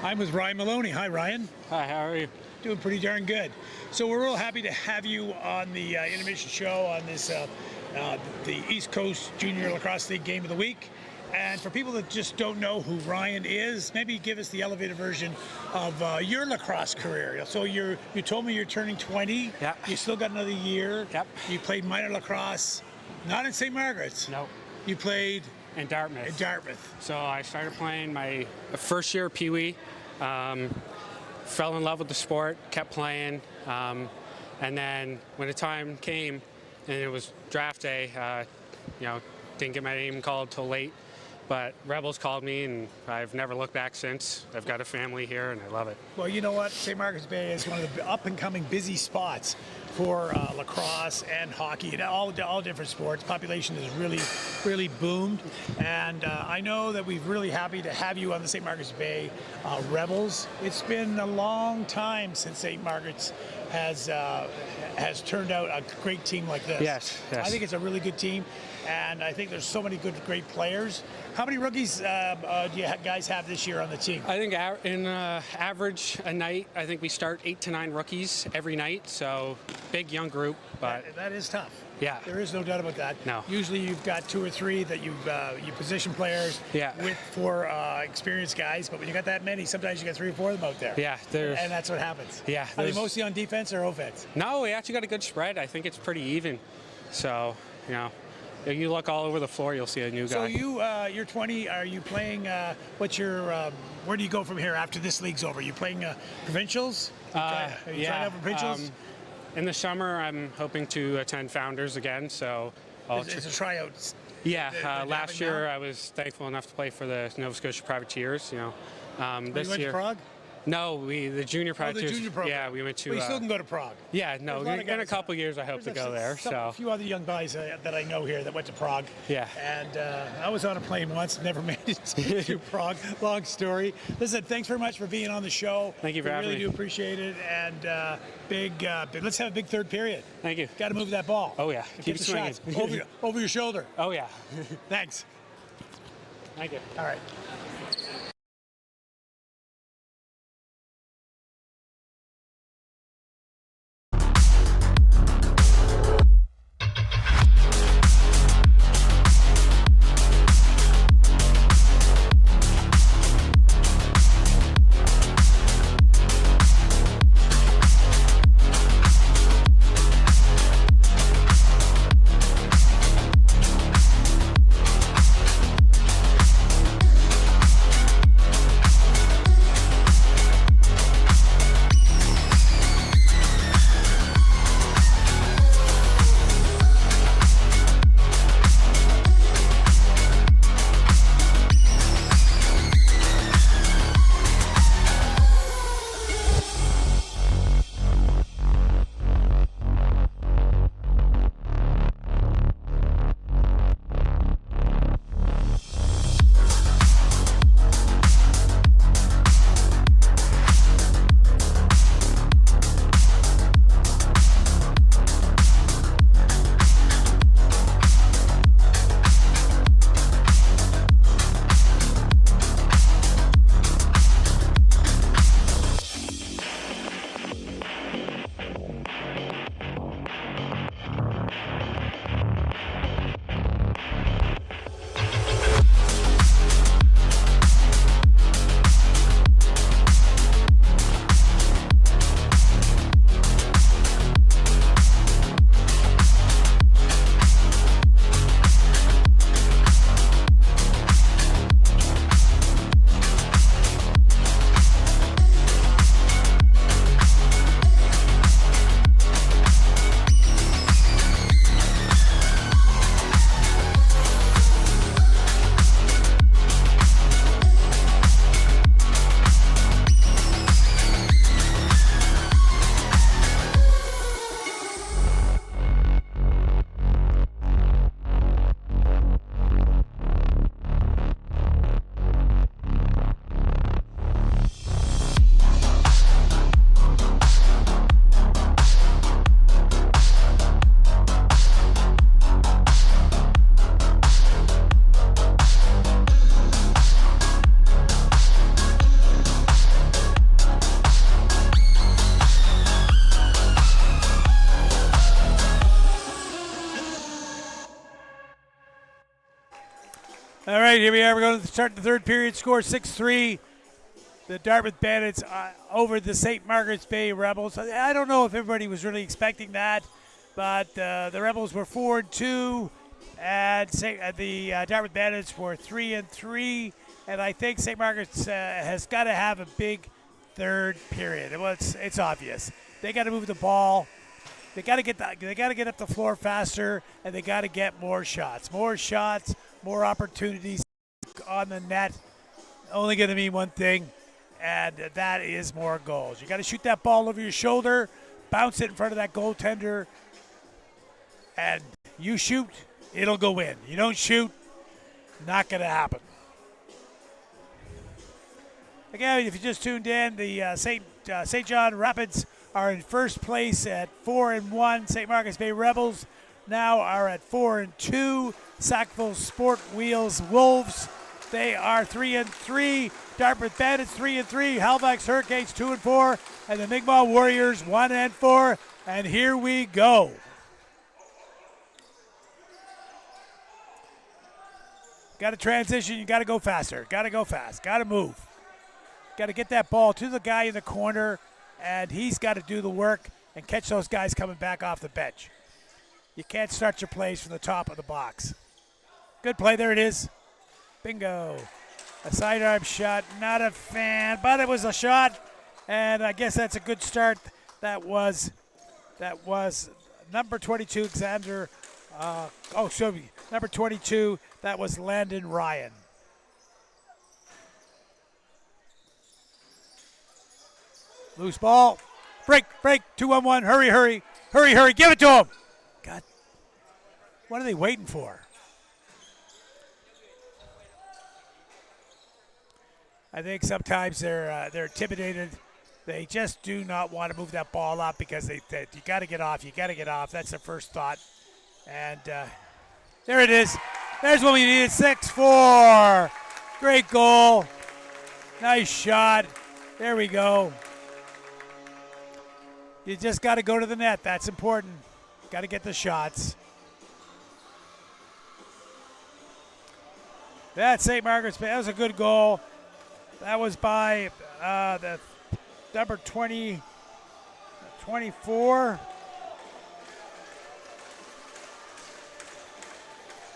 Speaker 2: I'm with Ryan Maloney. Hi, Ryan.
Speaker 4: Hi, how are you?
Speaker 2: Doing pretty darn good. So we're real happy to have you on the intermission show on this the East Coast Junior Lacrosse League Game of the Week. And for people that just don't know who Ryan is, maybe give us the elevated version of your lacrosse career. So you told me you're turning 20.
Speaker 4: Yeah.
Speaker 2: You still got another year.
Speaker 4: Yep.
Speaker 2: You played minor lacrosse, not in St. Margaret's.
Speaker 4: No.
Speaker 2: You played
Speaker 4: In Dartmouth.
Speaker 2: in Dartmouth.
Speaker 4: So I started playing my first year of Pee Wee. Fell in love with the sport, kept playing, and then when the time came and it was draft day, didn't get my name called till late. But Rebels called me, and I've never looked back since. I've got a family here, and I love it.
Speaker 2: Well, you know what? St. Margaret's Bay is one of the up-and-coming busy spots for lacrosse and hockey and all different sports. Population has really boomed, and I know that we're really happy to have you on the St. Margaret's Bay Rebels. It's been a long time since St. Margaret's has turned out a great team like this.
Speaker 4: Yes.
Speaker 2: I think it's a really good team, and I think there's so many great players. How many rookies do you guys have this year on the team?
Speaker 4: I think in average a night, I think we start 8 to 9 rookies every night. So big young group, but
Speaker 2: That is tough.
Speaker 4: Yeah.
Speaker 2: There is no doubt about that.
Speaker 4: No.
Speaker 2: Usually you've got 2 or 3 that you position players
Speaker 4: Yeah.
Speaker 2: with 4 experienced guys, but when you got that many, sometimes you got 3 or 4 of them out there.
Speaker 4: Yeah,
Speaker 2: And that's what happens.
Speaker 4: Yeah,
Speaker 2: Are they
Speaker 4: there's-
Speaker 2: mostly on defense or offense?
Speaker 4: no, we actually got a good spread. I think it's pretty even. So, if you look all over the floor, you'll see a new
Speaker 2: So
Speaker 4: guy.
Speaker 2: you're 20. Are you playing? What's your? Where do you go from here after this league's over? You playing provincials? Are you trying out for provincials?
Speaker 4: In the summer, I'm hoping to attend Founders again. So,
Speaker 2: It's a tryout.
Speaker 4: yeah.
Speaker 2: they're
Speaker 4: Last
Speaker 2: having
Speaker 4: year,
Speaker 2: now?
Speaker 4: I was thankful enough to play for the Nova Scotia Privateers.
Speaker 2: You
Speaker 4: This
Speaker 2: went
Speaker 4: year,
Speaker 2: to Prague?
Speaker 4: no, the junior
Speaker 2: Oh,
Speaker 4: Privateers.
Speaker 2: the junior program.
Speaker 4: Yeah, we went to.
Speaker 2: Well, you still can go to Prague.
Speaker 4: Yeah, no,
Speaker 2: There's a lot of
Speaker 4: in a
Speaker 2: guys-
Speaker 4: couple years, I hope to go there.
Speaker 2: A
Speaker 4: So,
Speaker 2: few other young guys that I know here that went to Prague.
Speaker 4: Yeah.
Speaker 2: And I was on a plane once, never made it to Prague. Long story. Listen, thanks very much for being on the show.
Speaker 4: Thank you for having
Speaker 2: me.
Speaker 4: me.
Speaker 2: Really do appreciate it. And let's have a big third period.
Speaker 4: thank you.
Speaker 2: Got to move that ball.
Speaker 4: Oh, yeah.
Speaker 2: Get
Speaker 4: Keep
Speaker 2: the
Speaker 4: it swinging.
Speaker 2: shots over your shoulder.
Speaker 4: Oh yeah.
Speaker 2: Thanks.
Speaker 4: Thank you.
Speaker 2: All right. right, here we are. We're going to start the third period. Score 6-3. The Dartmouth Bandits over the St. Margaret's Bay Rebels. I don't know if everybody was really expecting that, but the Rebels were 4-2, and the Dartmouth Bandits were 3-3. And I think St. Margaret's has got to have a big third period. Well, it's obvious. They got to move the ball. They got to get up the floor faster, and they got to get more shots, more opportunities on the net. Only going to mean one thing, and that is more goals. You got to shoot that ball over your shoulder, bounce it in front of that goaltender, and you shoot, it'll go in. You don't shoot, not going to happen. Again, if you just tuned in, the St. John Rapids are in first place at 4-1. St. Margaret's Bay Rebels now are at 4-2. Sackville Sport Wheels Wolves, they are 3-3. Dartmouth Bandits 3-3. Halifax Hurricanes 2-4, and the Mi'kmaq Warriors 1-4. And here we go. Got to transition. You got to go faster. Got to go fast. Got to move. Got to get that ball to the guy in the corner, and he's got to do the work and catch those guys coming back off the bench. You can't start your plays from the top of the box. Good play. There it is. Bingo. A sidearm shot. Not a fan, but it was a shot, and I guess that's a good start. That was number 22, Xander. Number 22, that was Landon Ryan. Loose ball. Break. 2-1-1. Hurry. Give it to him. God. What are they waiting for? I think sometimes they're intimidated. They just do not want to move that ball up because you got to get off. That's their first thought. And there it is. There's what we needed. 6-4. Great goal. Nice shot. There we go. You just got to go to the net. That's important. Got to get the shots. That's St. Margaret's Bay. That was a good goal. That was by the number 24.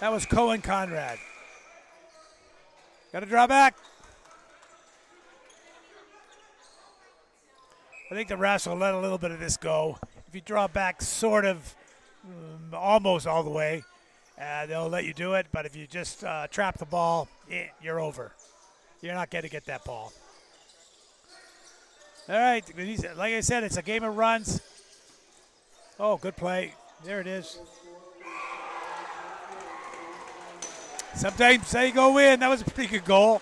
Speaker 2: That was Cohen Conrad. Got to draw back. I think the refs will let a little bit of this go. If you draw back sort of almost all the way, they'll let you do it. But if you just trap the ball, you're over. You're not going to get that ball. All right. Like I said, it's a game of runs. Oh, good play. There it is. Sometimes they go in. That was a pretty good goal.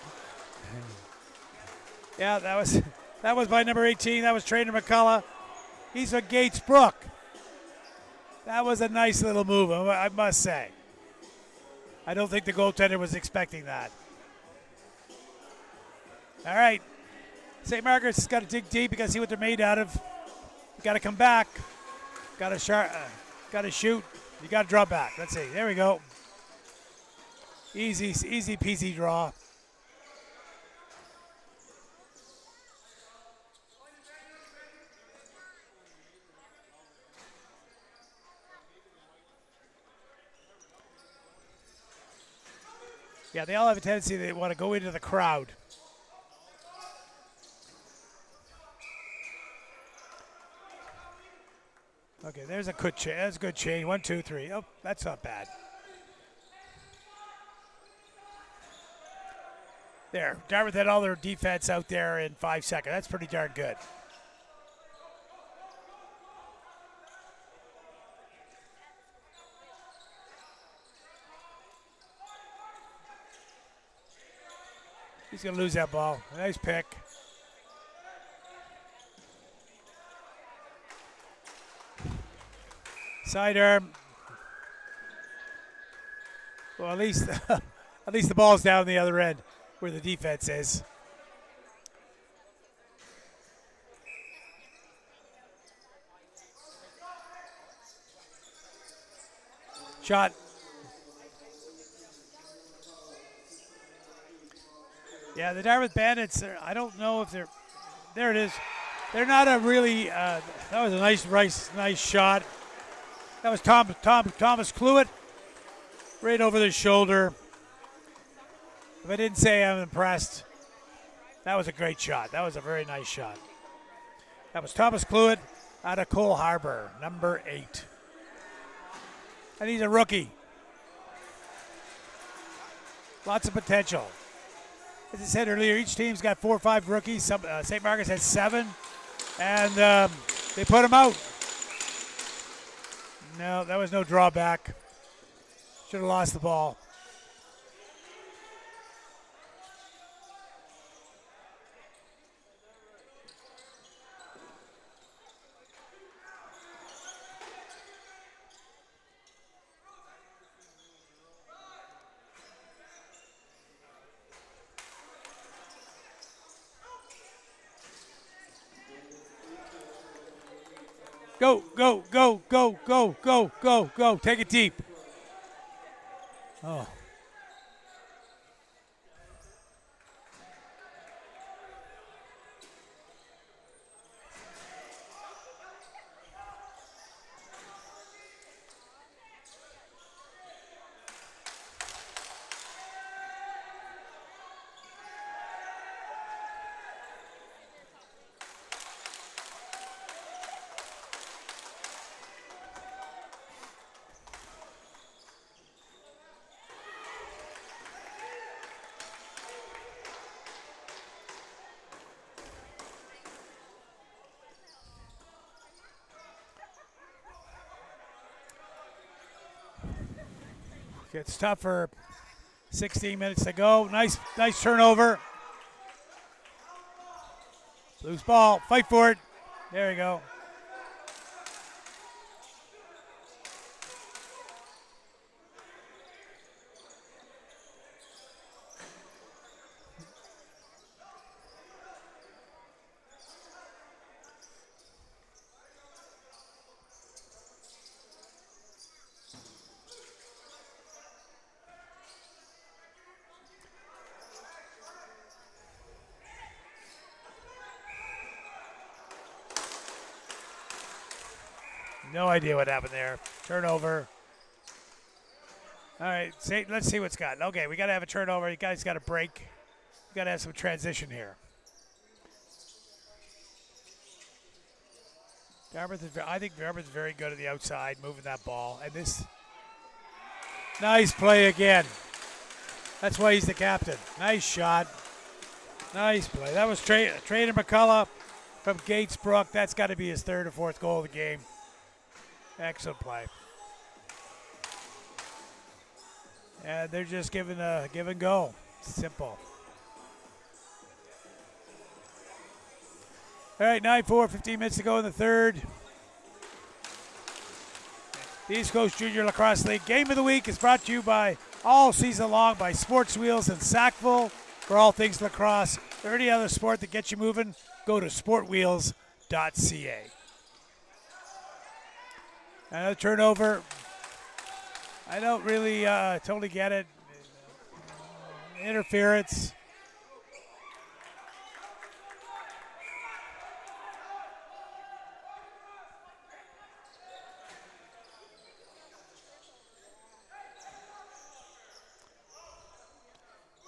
Speaker 2: Yeah, that was by number 18. That was Trainer McCullough. He's a Gates Brook. That was a nice little move, I must say. I don't think the goaltender was expecting that. All right. St. Margaret's has got to dig deep. You got to see what they're made out of. You got to come back. Got to shoot. You got to draw back. Let's see. There we go. Easy peasy draw. Yeah, they all have a tendency they want to go into the crowd. Okay, there's a good change. That's a good change. 1, 2, 3. Oh, that's not bad. There, Dartmouth had all their defense out there in 5 seconds. That's pretty darn good. He's going to lose that ball. Nice pick. Sidearm. Well, at least the ball's down the other end where the defense is. Shot. Yeah, the Dartmouth Bandits, I don't know if they're, there it is. They're not a really, that was a nice shot. That was Thomas Cluett, right over the shoulder. If I didn't say I'm impressed, that was a great shot. That was a very nice shot. That was Thomas Cluett out of Cole Harbour, number 8. And he's a rookie. Lots of potential. As I said earlier, each team's got 4 or 5 rookies. St. Margaret's has 7, and they put them out. No, that was no drawback. Should have lost the ball. Go, go, go, go, go, go, go, go. Take it deep. Oh. It's tough for 16 minutes to go. Nice turnover. Loose ball. Fight for it. There you go. No idea what happened there. Turnover. All right, let's see what's got. Okay, we got to have a turnover. You guys got to break. You got to have some transition here. I think Dartmouth is very good at the outside, moving that ball. And this nice play again. That's why he's the captain. Nice shot. Nice play. That was Trader McCullough from Gatesbrook. That's got to be his 3rd or 4th goal of the game. Excellent play. And they're just giving a give and go. Simple. All right, 9-4, 15 minutes to go in the 3rd. The East Coast Junior Lacrosse League Game of the Week is brought to you by all season long by Sports Wheels in Sackville. For all things lacrosse or any other sport that gets you moving, go to sportwheels.ca. Another turnover. I don't really totally get it. Interference.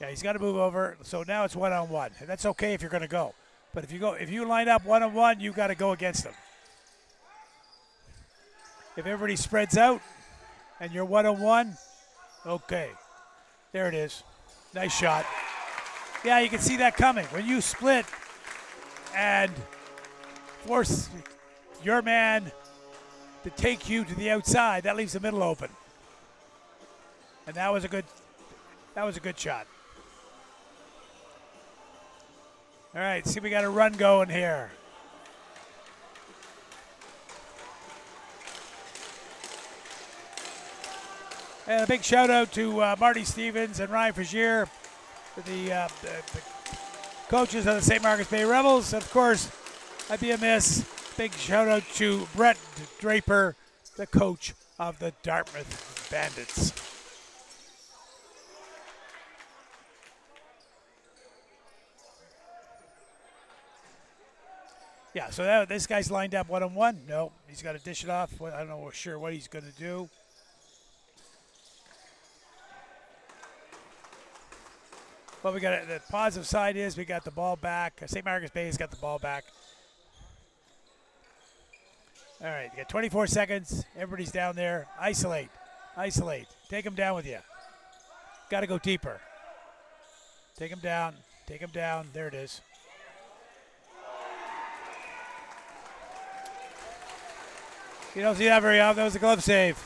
Speaker 2: Yeah, he's got to move over. So now it's 1-on-1. And that's okay if you're going to go. But if you line up 1-on-1, you've got to go against them. If everybody spreads out and you're 1-on-1, okay. There it is. Nice shot. Yeah, you can see that coming. When you split and force your man to take you to the outside, that leaves the middle open. And that was a good shot. All right, see, we got a run going here. And a big shout out to Marty Stevens and Ryan Frazier, the coaches of the St. Margaret's Bay Rebels. Of course, I'd be amiss. Big shout out to Brett Draper, the coach of the Dartmouth Bandits. Yeah, so this guy's lined up one-on-one. No, he's got to dish it off. I don't know sure what he's going to do. But we got the positive side is we got the ball back. St. Margaret's Bay has got the ball back. All right, you got 24 seconds. Everybody's down there. Isolate. Isolate. Take them down with you. Got to go deeper. Take them down. Take them down. There it is. You don't see that very often. That was a glove save.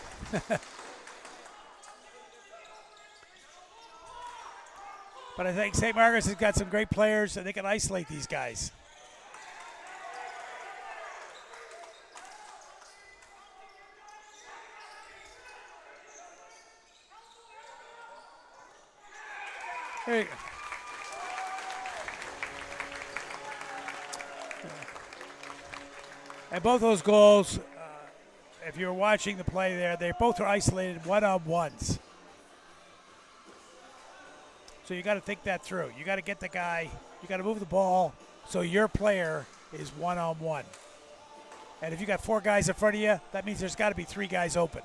Speaker 2: But I think St. Margaret's has got some great players, and they can isolate these guys. There you go. And both those goals, if you're watching the play there, they both are isolated one-on-ones. So you got to think that through. You got to get the guy, you got to move the ball so your player is one-on-one. And if you got 4 guys in front of you, that means there's got to be 3 guys open.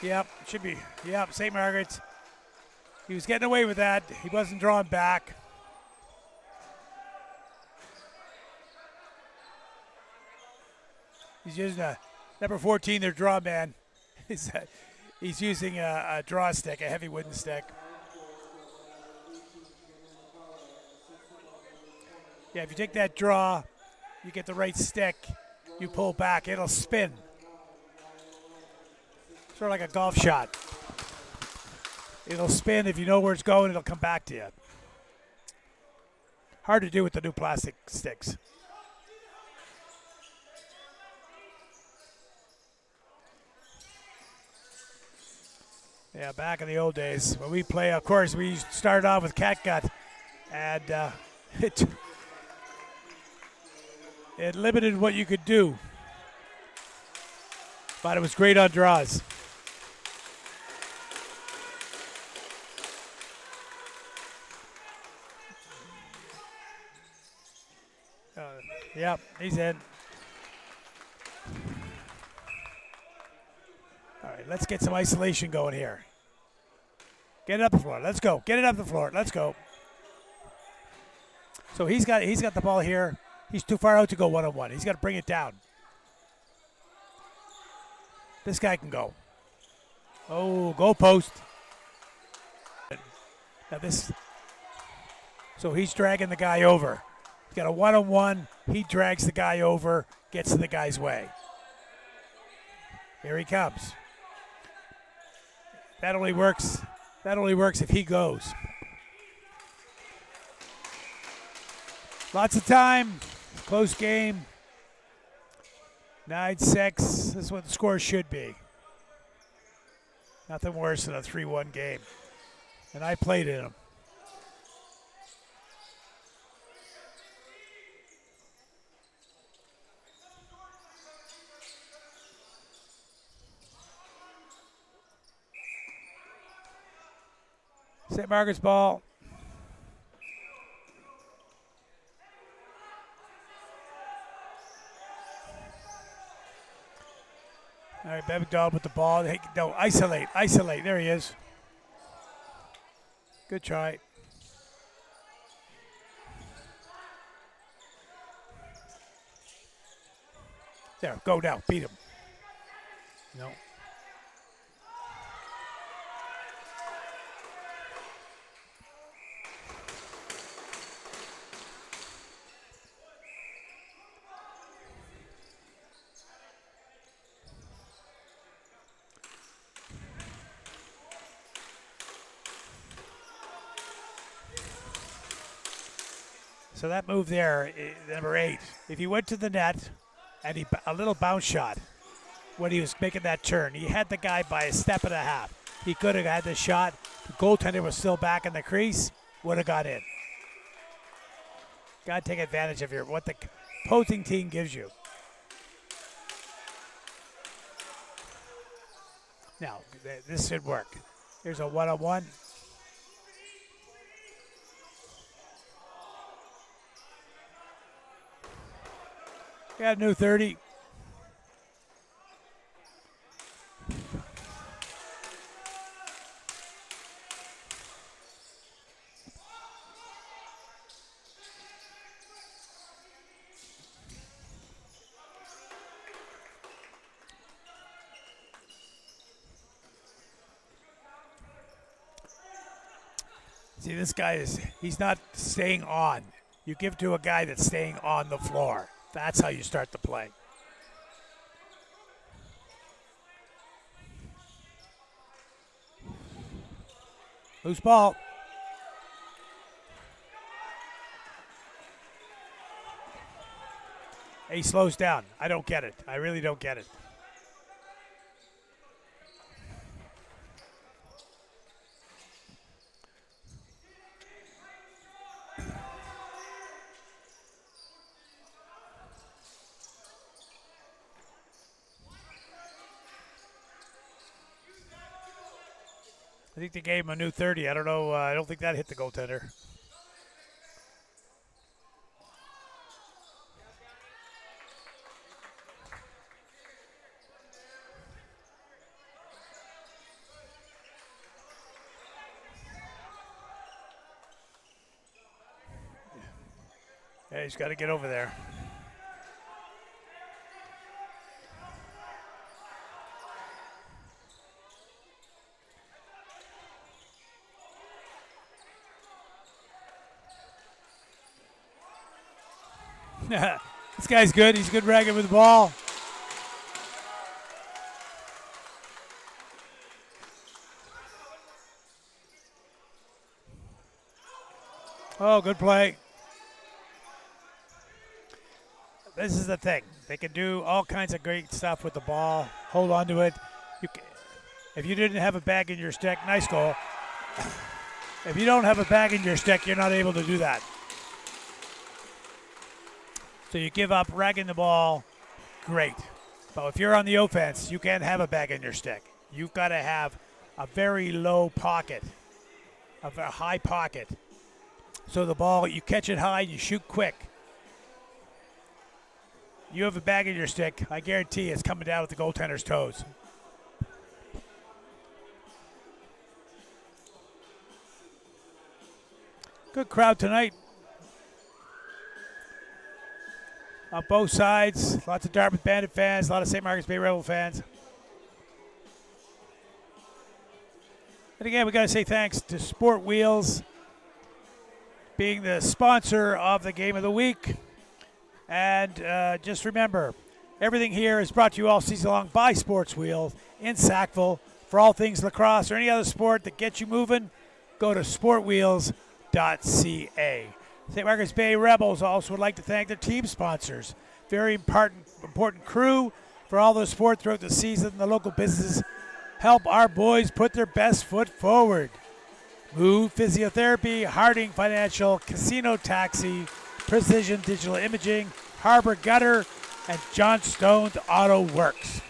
Speaker 2: Yep, should be. Yep, St. Margaret's. He was getting away with that. He wasn't drawing back. He's using a number 14, their draw man. He's using a draw stick, a heavy wooden stick. Yeah, if you take that draw, you get the right stick, you pull back, it'll spin. Sort of like a golf shot. It'll spin. If you know where it's going, it'll come back to you. Hard to do with the new plastic sticks. Yeah, back in the old days when we play, of course, we started off with catgut, and it limited what you could do, but it was great on draws. Yep, he's in. All right, let's get some isolation going here. Get it up the floor. Let's go. Get it up the floor. Let's go. So he's got the ball here. He's too far out to go one-on-one. He's got to bring it down. This guy can go. Oh, goal post. Now this. So he's dragging the guy over. He's got a one-on-one. He drags the guy over, gets in the guy's way. Here he comes. That only works if he goes. Lots of time. Close game. 9-6. This is what the score should be. Nothing worse than a 3-1 game. And I played in them. St. Margaret's ball. All right, Ben McDonald with the ball. Hey, no, isolate. There he is. Good try. There, go now. Beat him. No. So that move there, number 8, if he went to the net and a little bounce shot when he was making that turn, he had the guy by a step and a half. He could have had the shot. The goaltender was still back in the crease, would have got in. Got to take advantage of what the opposing team gives you. Now, this should work. Here's a one-on-one. Got a new 30. See, this guy he's not staying on. You give to a guy that's staying on the floor. That's how you start the play. Loose ball. He slows down. I don't get it. I really don't get it. I think they gave him a new 30. I don't know. I don't think that hit the goaltender. Yeah, he's got to get over there. This guy's good. He's good ragging with the ball. Oh, good play. This is the thing. They can do all kinds of great stuff with the ball. Hold on to it. If you didn't have a bag in your stick, nice goal. If you don't have a bag in your stick, you're not able to do that. So you give up ragging the ball, great. But if you're on the offense, you can't have a bag in your stick. You've got to have a very low pocket, a high pocket. So the ball, you catch it high, you shoot quick. You have a bag in your stick, I guarantee it's coming down with the goaltender's toes. Good crowd tonight. On both sides, lots of Dartmouth Bandit fans, a lot of St. Margaret's Bay Rebel fans. And again, we got to say thanks to Sport Wheels being the sponsor of the game of the week. And just remember, everything here is brought to you all season long by Sports Wheels in Sackville. For all things lacrosse or any other sport that gets you moving, go to sportwheels.ca. St. Margaret's Bay Rebels also would like to thank their team sponsors. Very important crew for all the support throughout the season. The local businesses help our boys put their best foot forward. Move Physiotherapy, Harding Financial, Casino Taxi, Precision Digital Imaging, Harbor Gutter, and John Stone's Auto Works.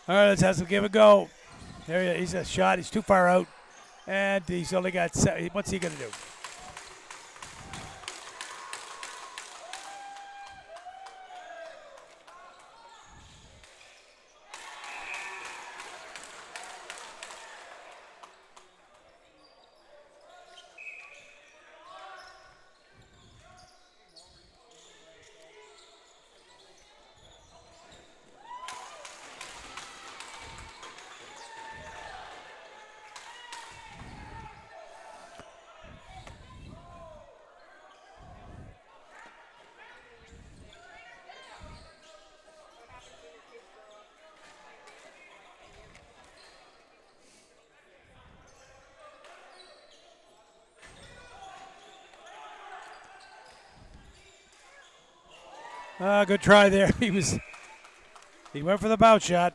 Speaker 2: All right, let's have some give and go. There he's a shot. He's too far out, and he's only got 7. What's he going to do? Good try there. He went for the bounce shot.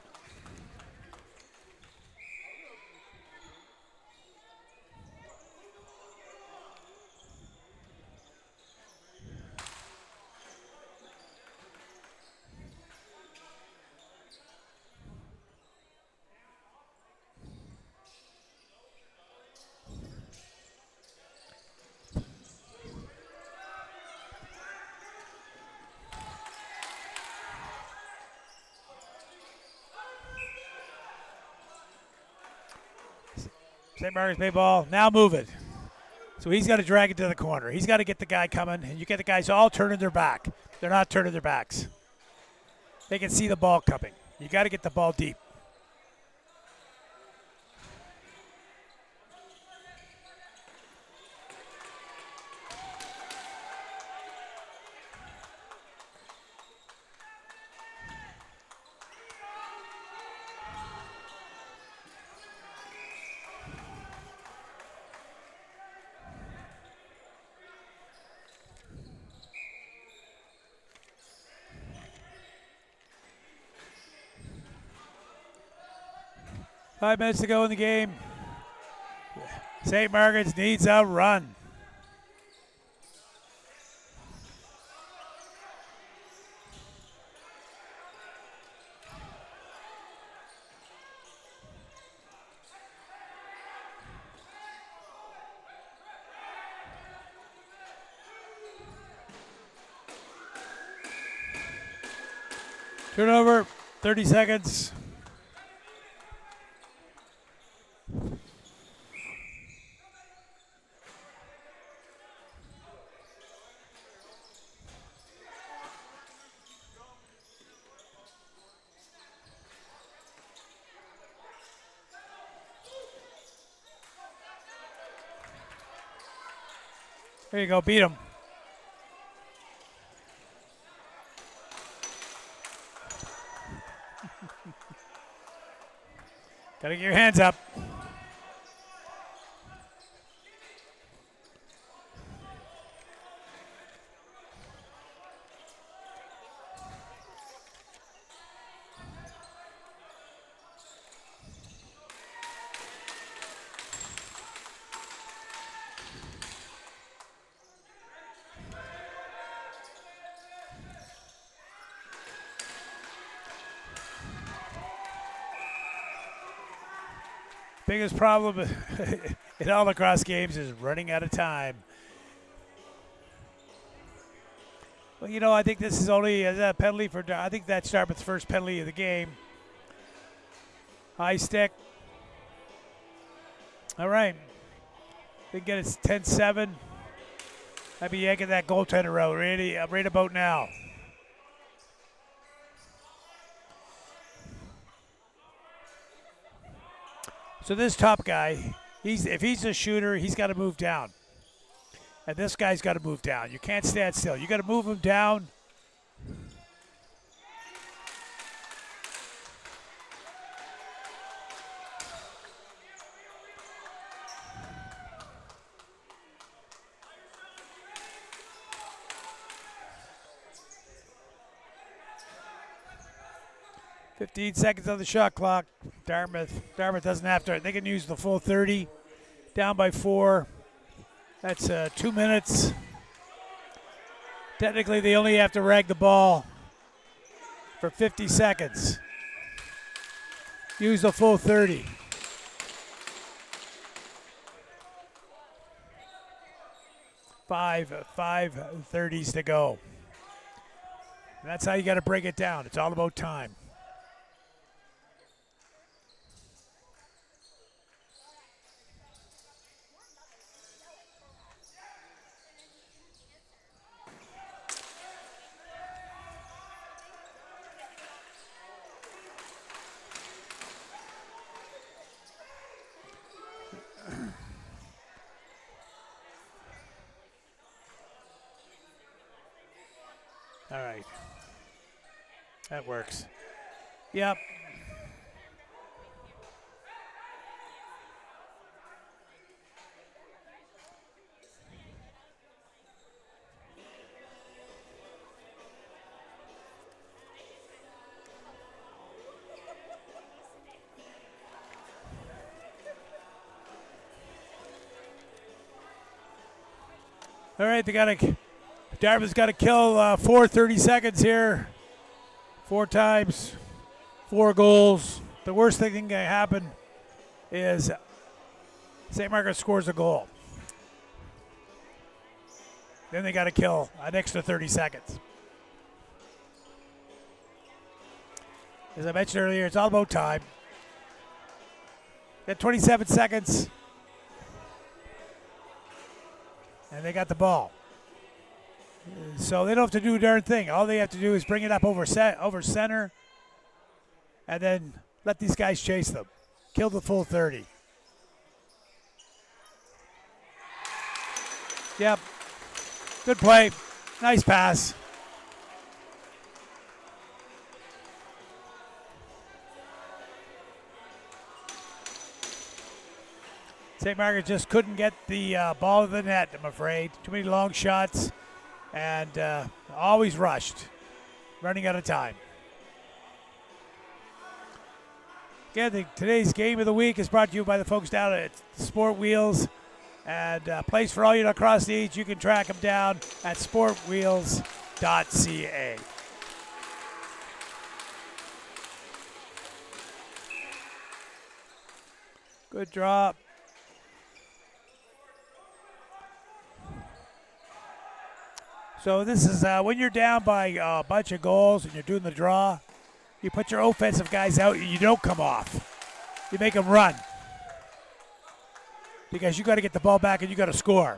Speaker 2: St. Margaret's play ball. Now move it. So he's got to drag it to the corner. He's got to get the guy coming, and you get the guys all turning their back. They're not turning their backs. They can see the ball coming. You got to get the ball deep. Five minutes to go in the game. St. Margaret's needs a run. Turnover, 30 seconds. There you go, beat him. Gotta get your hands up. Biggest problem in all lacrosse games is running out of time. Well, you know, I think this is only a penalty for, I think that's Dartmouth's first penalty of the game. High stick. All right. They get it 10-7. I'd be yanking that goaltender out right about now. So this top guy, if he's a shooter, he's got to move down. And this guy's got to move down. You can't stand still. You got to move him down. "15 seconds on the shot clock. Dartmouth doesn't have to. They can use the full 30. Down by 4. That's 2 minutes. Technically, they only have to rag the ball for 50 seconds. Use the full 30. Five 30s to go. And that's how you got to break it down. It's all about time. All right. That works. Yep. All right, Dartmouth's got to kill 4 30 seconds here. 4 times, 4 goals. The worst thing that can happen is St. Margaret's scores a goal. Then they got to kill an extra 30 seconds. As I mentioned earlier, it's all about time. Got 27 seconds. And they got the ball. So they don't have to do a darn thing. All they have to do is bring it up over center and then let these guys chase them. Kill the full 30. Yep. Good play. Nice pass. St. Margaret just couldn't get the ball to the net, I'm afraid. Too many long shots and always rushed, running out of time. Again, today's game of the week is brought to you by the folks down at Sport Wheels. And place for all your lacrosse needs, you can track them down at sportwheels.ca. Good drop. So this is when you're down by a bunch of goals and you're doing the draw, you put your offensive guys out and you don't come off. You make them run. Because you got to get the ball back and you got to score.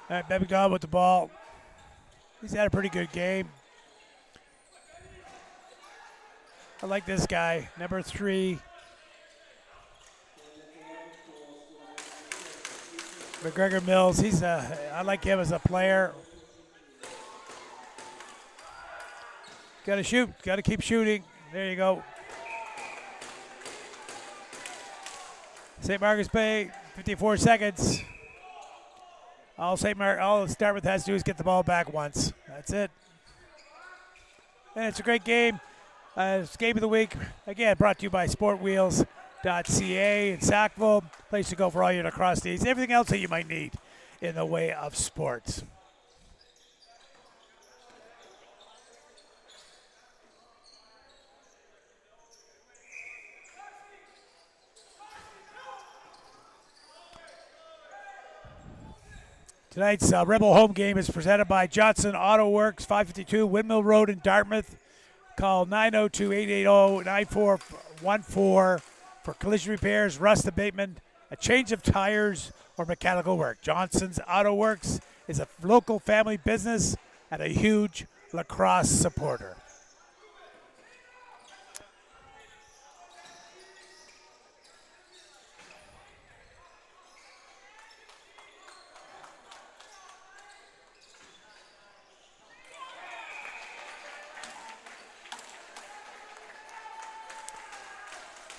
Speaker 2: All right, Ben McDonald with the ball. He's had a pretty good game. I like this guy, number 3. McGregor Mills, I like him as a player. Got to shoot, got to keep shooting. There you go. St. Margaret's Bay, 54 seconds. All Dartmouth has to do is get the ball back once. That's it. And it's a great game. It's game of the week, again, brought to you by sportwheels.ca in Sackville. Place to go for all your lacrosse needs. Everything else that you might need in the way of sports. Tonight's Rebel home game is presented by Johnson Auto Works, 552 Windmill Road in Dartmouth. Call 902-880-9414 for collision repairs, rust abatement, a change of tires, or mechanical work. Johnson's Auto Works is a local family business and a huge lacrosse supporter.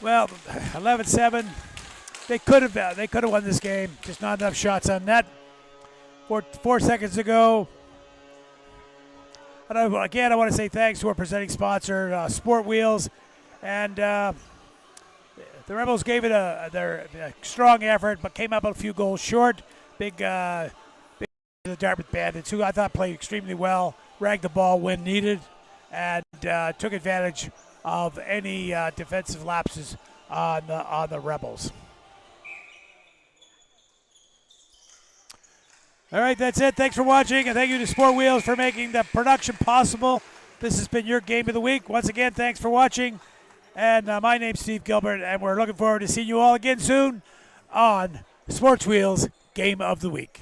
Speaker 2: Well, 11-7. They could have won this game. Just not enough shots on net. 4 seconds ago. And again, I want to say thanks to our presenting sponsor, Sport Wheels, and the Rebels gave it their strong effort, but came up a few goals short. Big the Dartmouth Bandits, who I thought played extremely well, ragged the ball when needed, and took advantage of any defensive lapses on the Rebels. All right, that's it. Thanks for watching, and thank you to Sport Wheels for making the production possible. This has been your Game of the Week. Once again, thanks for watching. And my name's Steve Gilbert, and we're looking forward to seeing you all again soon on Sports Wheels Game of the Week.